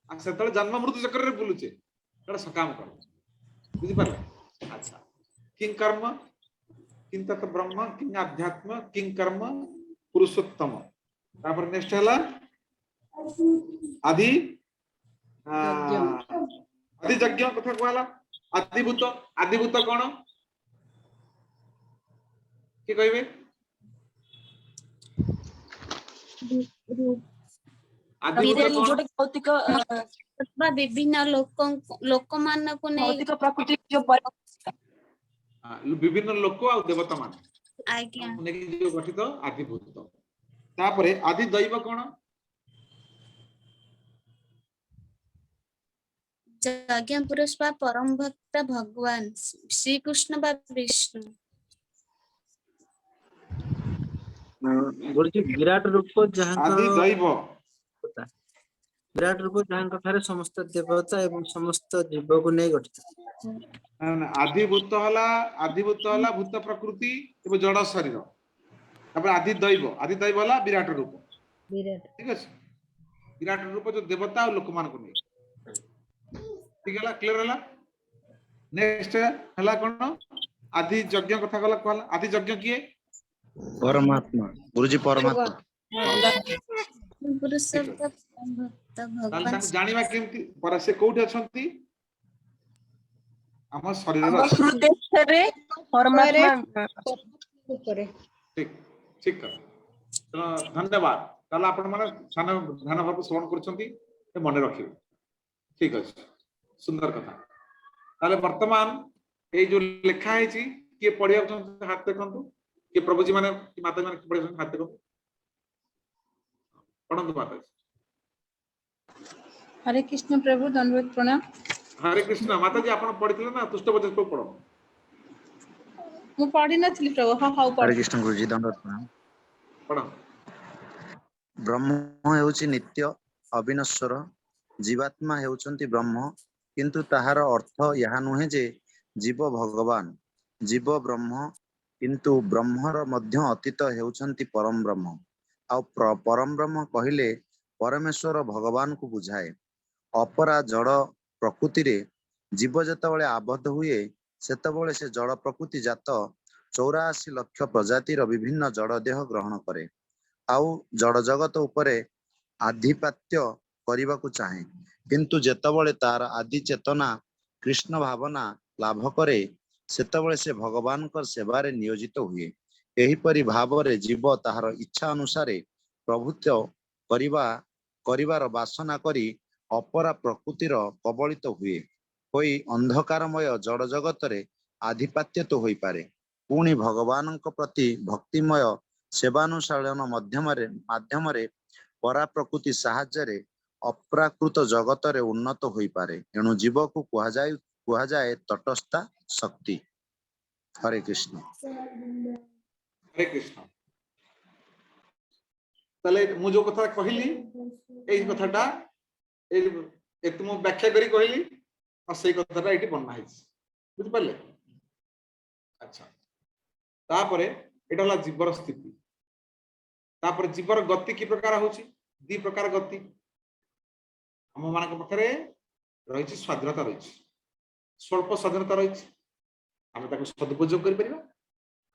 आ सेतले जन्म मृत्यु चक्र रे बुलुचे एटा सकाम कर्म बुझि पारले अच्छा किं कर्म किं तत् ब्रह्म किं अध्यात्म किं कर्म पुरुषोत्तम तापर नेक्स्ट हला आदि आदि यज्ञ कथा कहला आदिभूत कोन की कहबे आदिभूत कोन जोटे भौतिक बा विभिन्न लोक मान को नै भौतिक प्रकृति जो विभिन्न लोक आ देवता मान आज्ञा ने जो गठित आदिभूत तापरे आदि दैव कोन यज्ञ पुरुष बा परम भक्त भगवान श्री कृष्ण बा विष्णु गुरुजी विराट रूप जहां आदि दैव विराट रूप जहां कथारे समस्त देवता एवं समस्त जीव को नै गठित आदिभूत हला भूत प्रकृति एवं जड़ शरीर तापर आदि दैव हला विराट रूप ठीक है विराट रूप जो देवता और लोक मान को नै ठीक है क्लियर हला नेक्स्ट हला कोन आदि यज्ञ कथा कहला आदि यज्ञ किए परमात्मा गुरुजी परमात्मा पुरुष भक्त भगवान जानिबा केमती पर से कोठी अछंती हम शरीर हृदय परमात्मा ऊपर ठीक ठीक कर चलो धन्यवाद ताला आपण माने ध्यान भाव श्रवण करछंती मन रखियो ठीक अच्छे सुंदर कथा ताले वर्तमान ये जो लिखा है किए पढ़िया हाथ देखु किए प्रभु जी माने माता जी माने पढ़िया हाथ देखु पढ़ंतु माता जी हरे कृष्ण प्रभु दंडवत प्रणाम। हरे कृष्ण माता जी आपण पढ़िथिले ना तुष्ट बचन को पढ़ो मु पढ़ी नथली प्रभु हां हां हरे पढ़ कृष्ण गुरुजी दंडवत प्रणाम। पढ़ो ब्रह्म हेउछि नित्य अविनश्वर जीवात्मा हेउचंती ब्रह्म किंतु ताहार अर्थ यह नुहे जे जीव भगवान जीव ब्रह्म किंतु ब्रह्मर मध्य अतीत हेउचंती परम ब्रह्म आ परम ब्रह्म कहिले परमेश्वर भगवान को बुझाए अपरा जड़ प्रकृति रे जीव जेतबळे आबद्ध हुए सेतबळे से जड़ प्रकृति जात 84 लक्ष प्रजातिर विभिन्न जड़ देह ग्रहण करे आउ जड़ जगत उपरे आधिपत्य କରିବାକୁ चाहे किंतु जेतबळे तार आदि चेतना कृष्ण भावना लाभ करे सेतबळे से भगवान कर सेवारे नियोजित हुए एहिपरि भावरे जीव ताहार इच्छा अनुसारे प्रभुत्व करिवार वासना करी अपरा प्रकृतिर कबलित हुए होई अंधकारमय जड़ जगत रे आधिपत्य तो होई पारे पुणी भगवान प्रति भक्तिमय सेवानुशालन माध्यमरे परा प्रकृति साहाय्य अप्राकृत जगत रे उन्नत होई पारे एणु जीव को कुहा जाए तटस्था शक्ति। हरे कृष्ण। हरे कृष्ण ताले मु जो कथा कहली एई कथाटा एक तुम व्याख्या करी कहली और सही कथाटा एटी बन्ना है बुझ पाले अच्छा तापरे एटा होला जीवर स्थिति तापर जीवर गति की प्रकार होची दी प्रकार गति हम मानक पखरे रहिछि स्वाधीनता रहिछि स्वल्प स्वाधीनता रहिछि हम ताको सदुपयोग करि परिबा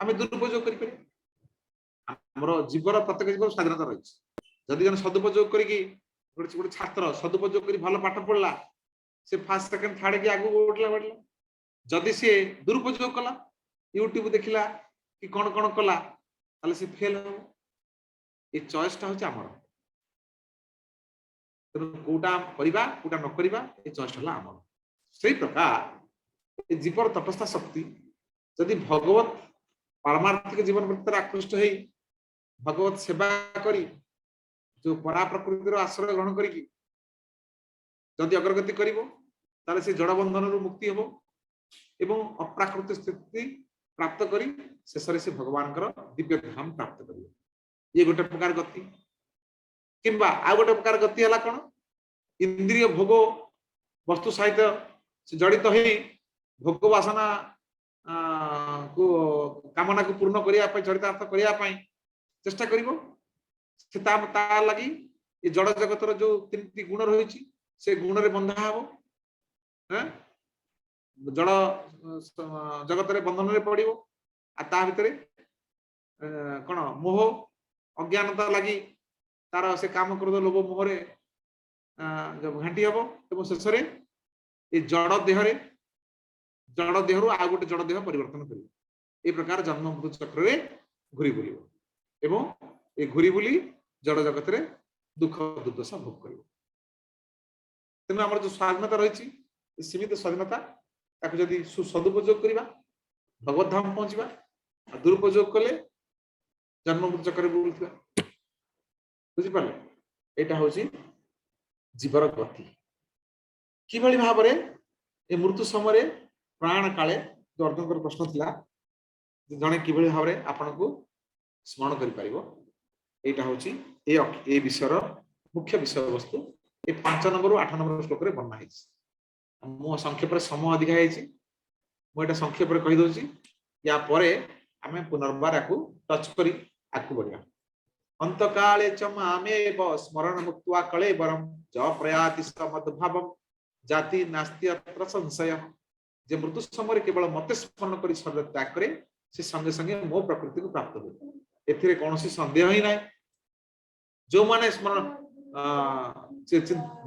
हम दुरुपयोग करि परिबा हमरो जीवर प्रत्येक जीवर स्वाधीनता रहिछि जदि जन सदुपयोग करिकि गोटे छात्र सदुपयोग करी भल पाठ पढ़ला से फर्स्ट सेकंड थर्ड के आगु उठला बढ़ला जदि से दुरुपयोग कला यूट्यूब देखिला कि कौन कौन कला ताले से फेल हो ये चॉइस टा होची हमर तो कोटा करिबा कोटा न करिबा ये चॉइस होला हमर सही प्रकार ये जीवर तटस्थ शक्ति यदि भगवत पारमार्थिक जीवन प्रति आकृष्ट होई भगवत सेवा करी जो परा प्रकृतिर आश्रय ग्रहण करी जदि अग्रगति करिवो ताले से जड़ बंधन रु मुक्ति हेबो एवं अप्राकृत स्थिति प्राप्त करी शेषरे से भगवान दिव्य धाम प्राप्त करिवो ये गोटे प्रकार गति किंबा आ गोटे प्रकार गति हला कोन इंद्रिय भोग वस्तु सहित से जड़ित होई भोग वासना को कामना को पूर्ण करिया पय चरितार्थ करिया पय चेष्टा करिवो से ता लगी ये जड़ जगतर जो तीन गुण रही से गुण रे बंधा हबो जड़ जगत रे बंधन रे पड़िबो आ ता भितरे कोन मोह अज्ञानता लगी तार से काम क्रोध लोभ मोह रे जब घांटी हबो एवं शेष रे ये जड़ देह रु आ गोटे जड़ देह परिवर्तन करिवो ए प्रकार जन्म मृत्यु चक्र रे घुरी बुलिवो एवं ये घुरी बुली जड़ जगत रे दुख दुर्दशा भोग करिवो तेनु हमर जो स्वाधीनता रही सीमित स्वाधीनता ताको जदि सुसदुपयोग करिबा भगवत धाम पहुंचबा आ दुरुपयोग कले जन्म मृत्यु चक्र बुलुथिबा बुझि पाले एटा होची जीवर गति कि भली भाबरे ए मृत्यु समय प्राण काले जो अर्जुन प्रश्न थिला जने कि भली भाबरे आपन को स्मरण करि परिबो एटा होची ए विषयर मुख्य विषय वस्तु ए 5 नंबर 8 नंबर श्लोक रे वर्णना है मो संक्षेप रे समय अधिक है मो एटा संक्षेप रे कहि दोची या परे हमें पुनर्बार आकु टच करी आकु बढ़िया अंत काले च मामेव स्मरण मुक्त्वा कलेवरम ज प्रयाति समद्भावम जाति नास्ति अत्र संशय जे मृत्यु समय केवल मते स्मरण करी शरीर त्याग करे से संगे संगे मो प्रकृति को प्राप्त हो एथिरे कोनोसी संदेह ही नाही जो माने स्मरण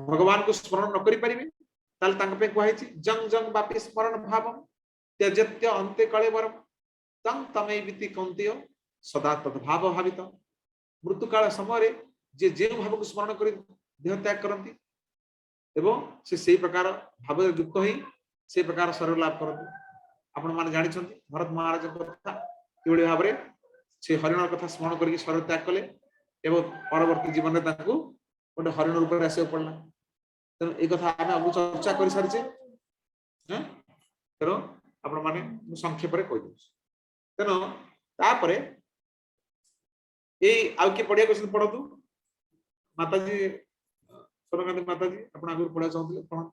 भगवान को स्मरण न करि परिबे ताल तांग पे कहै छी जंग जंग बापी स्मरण भावम त्यजत्य अन्ते कलेवरम तं तमेविति कौन्तेय सदा तद्भाव भावित मृत्यु काल समय जे भाव को स्मरण करी देह त्याग करती एवं से प्रकार भाव युक्त होई से प्रकार शरीर लाभ करते आपण माने जानिछंती भरत महाराज कथा किबळी भाव रे से हरिण कथा स्मरण करके शरीर त्याग कले एवं परवर्ती जीवन में ताकू गोटे हरिण रूप में आसक पड़ला तेणु ये कथा आम आगु चर्चा कर सारी तेणु आपण माने संक्षेप रे कहि तेणु तापरे आउ किए पढ़िया क्वेश्चन पढ़तु माताजी सोनकांती माताजी आपण आगु पढ़ा चाहते कौन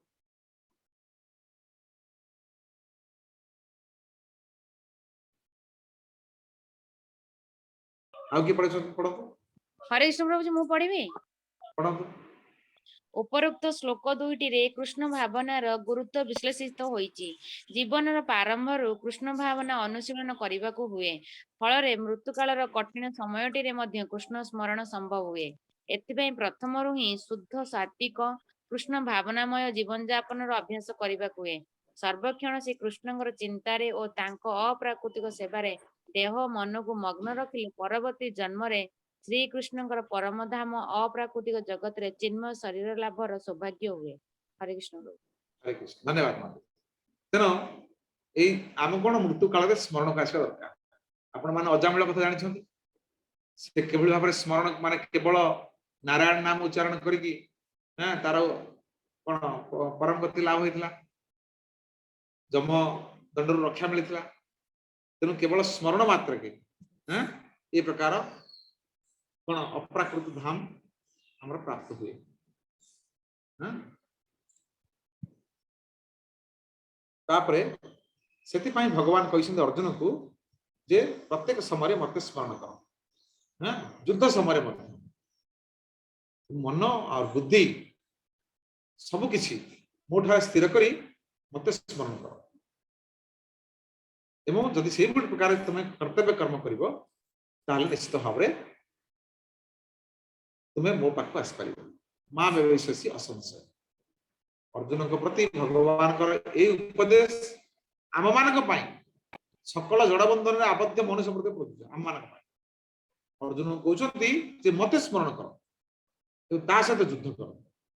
आउ किए पढ़ा पढ़तु हरे कृष्ण प्रभु मु पढ़िबी पढ़तु उपरोक्त श्लोक दुईटी रे कृष्ण भावनार गुरुत्व विश्लेषित होईची जीवनर प्रारंभरू कृष्ण भावना अनुशीलन करबाकू हुए फल मृत्युकालर कठिन समयटी मध्य कृष्ण स्मरण संभव हुए एथिपाई प्रथमरू ही शुद्ध सात्विक कृष्ण भावनामय जीवन यापन अभ्यास करबाकू हुए सर्वक्षण से कृष्णଙ୍କର चिंतारे और तांको अप्राकृतिक सेवारे देह मन को मग्न रखिले परवर्ती जन्मरे श्री कृष्णଙ୍କର परम धाम अप्राकृतिक जगत रे चिन्मय शरीर लाभर सौभाग्य हुए हरे कृष्ण हरे कृष्ण धन्यवाद माता तेणु एई आम कोन मृत्यु काल रे स्मरण काशा दरकार आपण माने अजामिल कथा जानि छथि से केवल भाबरे स्मरण माने केवल नारायण नाम उच्चारण करिकी हां तारो कोन परम गति लाभ होइतला जम दंडर रक्षा मिलितला तेणु केवल स्मरण मात्र के हां ये प्रकार कौन अप्राकृत धाम हमर प्राप्त हुए तापरे सेति पाई भगवान कहिसंद अर्जुन को जे प्रत्येक समय मते स्मरण कर युद्ध समय मन और बुद्धि सब किछि मोठा स्थिर करी मते स्मरण कर एवं जदि से प्रकार तुम कर्तव्य कर्म करिवो ताले निश्चित भाव रे तुम्हें मो पाख आसपार माँ व्यवशी असंशय अर्जुन के प्रति भगवान उपदेश आम मान सकल जड़बंधन आबद्ध मनुष्य प्रति प्रযোज्य आम मान अर्जुन कहते मत स्मरण कर ता सहित युद्ध कर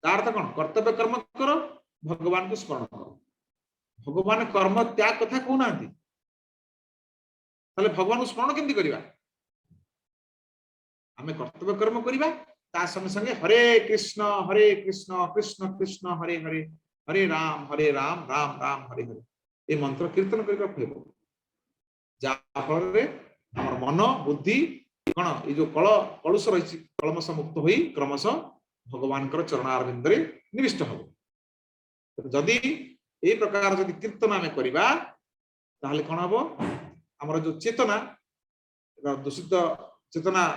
तार अर्थ कौन कर्तव्य कर्म कर भगवान को स्मरण कर भगवान कर्म त्याग कथा कहना भगवान को स्मरण केमती करवा आम कर्तव्य कर्म करवा ता संगे संगे हरे कृष्ण कृष्ण कृष्ण हरे हरे हरे राम राम राम हरे हरे ये मंत्र कीर्तन करबा फेबो जा फल रे हमर मन बुद्धि कोन ए जो कलुष रही कलमश मुक्त होई क्रमश भगवान कर चरणारविंद रे निविष्ट हो जदि ए प्रकार जदि कीर्तन आमे करबा ताहले कोन हबो हमर जो चेतना दूषित चेतना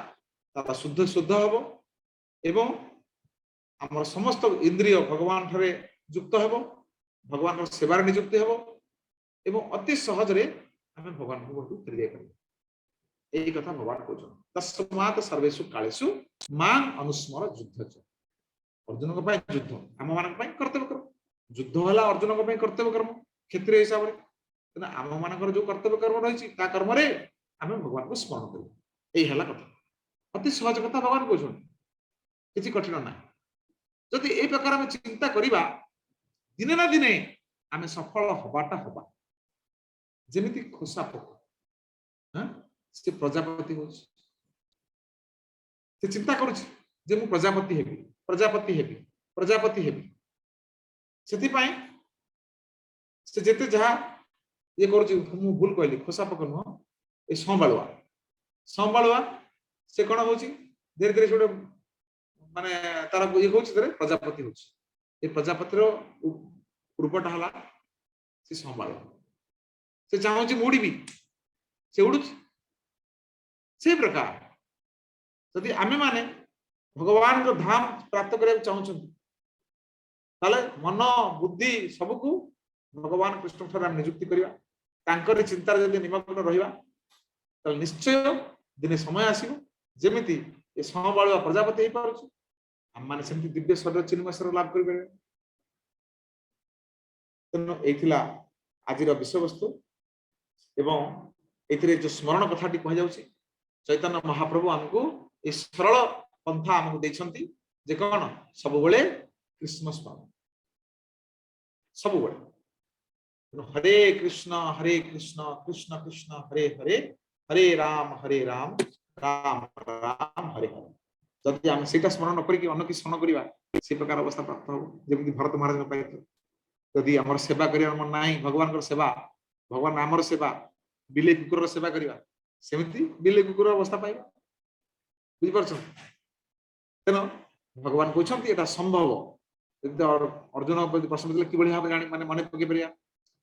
ता शुद्ध शुद्ध हबो एवं आमर समस्त इंद्रिय भगवान ठारे युक्त हेबो भगवान को सेवार नियुक्ति हेबो एवं अति सहज रे आमे भगवान को बहुत प्रिय करियो एई कथा भगवान कहछन तस्मात् सर्वेषु कालेषु मां अनुस्मर युद्ध च अर्जुन को पय युद्ध आम मान पय कर्तव्य कर्म युद्ध होला अर्जुन को पय कर्तव्य कर्म क्षेत्रीय हिसाब रे तने आम मान जो कर्तव्य कर्म रहिछि ता कर्म रे आमे भगवान को स्मरण करियो एई हला कथा अति सहज कथा भगवान कहछन किसी कठिन ना जदि ए प्रकार आम चिंता करिबा दिने ना दिने आम सफल हबाटा हबा जेमिति खोसा पक से प्रजापति हो चिंता करुछि जे मु Prajapati heavy Prajapati heavy Prajapati heavy सेति पाई से जेते जहा ये करुछि मु भूल कहली खोसा पक न ए संभालुआ से कोन होछि धीरे धीरे छोटे माने तार ये कहछि तरे प्रजापति होछि ए प्रजापति रो रूपटा हला से संभाल से चाहूछि मुड़ीबी से उडुछि से प्रकार यदि आमे माने भगवान को धाम प्राप्त करबा चाहूछन ताले मन बुद्धि सबको भगवान कृष्ण ठार नियुक्ति करबा तांकर चिंता यदि निमग्न रहिबा ताले निश्चय दिने समय आसीबो जेमिति ए संभालुआ प्रजापति हे पारुछि हम माने सेमति दिव्य शरीर चिन्मय लाभ करिबे तनो एथिला आजिर विषय वस्तु एवं एथिरे जो स्मरण कथाटी कह जाउछि चैतन्य महाप्रभु हमको ए सरल पंथा हमको दैछंती जे कोन सब बेले कृष्ण स्मरण सब बड़े हरे कृष्ण कृष्ण कृष्ण हरे हरे हरे राम राम राम हरे हरे जदि आम से स्मरण न करके अन्य कि स्मरण करवा से प्रकार अवस्था प्राप्त हो जमी भरत महाराज पाई जदि आम सेवा कर मन ना भगवान सेवा भगवान आमर सेवा बिले कुकुर सेवा करवा सेमती बिले कुकुर अवस्था पाइबा बुझिपार तेना भगवान कहते यहाँ संभव अर्जुन प्रश्न कि भाव माने मन पकई पार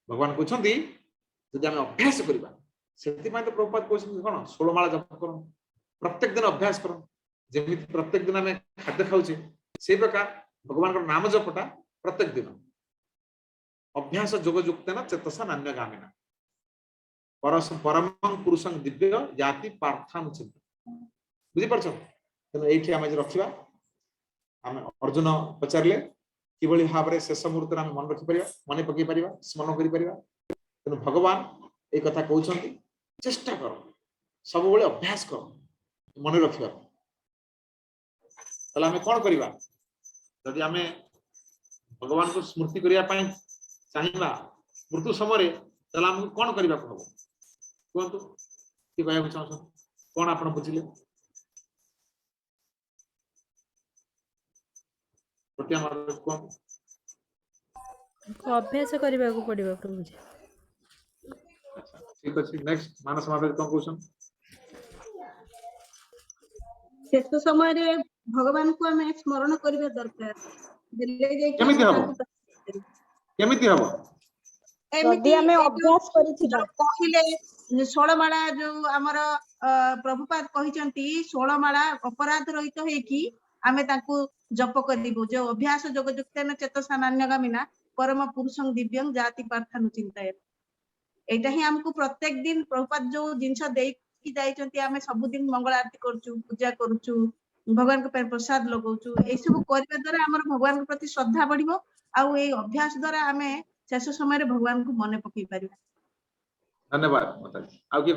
भगवान कहते जदि आम अभ्यास करवा से तो प्रभुपाद कहते कौन 16 माला जप कर प्रत्येक दिन अभ्यास कर जमी प्रत्येक दिन आम खाद्य खाऊे से प्रकार भगवान नाम जपटा प्रत्येक दिन अभ्यास जोगयुक्त चेतसा नान्य गामिना परम पुरुषं दिव्य जाति पार्थानुचित बुझिपार तेना ये आम रखा आम अर्जुन पचारे कि भाव में शेष मुहूर्त में मन रखिपर मन पकई पार स्मरण कर भगवान एक कथा कहते चेष्टा कर सब अभ्यास कर मन रखा आम कौन करवा जदि आम भगवान को स्मृति करने चाहिए मृत्यु समय आमको कौन करने को हम कहतु कि कह चाहूँ कौन आप बुझिले अभ्यास करने को पड़ेगा प्रभु जी। ठीक अच्छे नेक्स्ट मानस महाराज कौन क्वेश्चन शेष समय रे भगवान को हमें स्मरण करबा दरकार दिले जे केमिति हबो केमिति हबो एमिति हमें अभ्यास करिथिबा कहिले 16 माला जो हमर प्रभुपाद कहिसंती 16 माला अपराध रहित हे कि हमें ताकू जप करिबो जो अभ्यास जोगयुक्तेन चेतसा नान्यगामिना परम पुरुषं दिव्यं जाति पार्थानु चिंताय एटा ही हमको प्रत्येक दिन प्रभुपाद जो जिंस देई कि जाइचंती हमें सब दिन मंगल आरती करचु पूजा करचु भगवान के प्रसाद लगौचु ए सब करबा द्वारा हमर भगवान के प्रति श्रद्धा बढ़िबो आउ ए अभ्यास द्वारा हमें शेष समय रे भगवान को मने पकई पारिबा धन्यवाद माताजी आउ के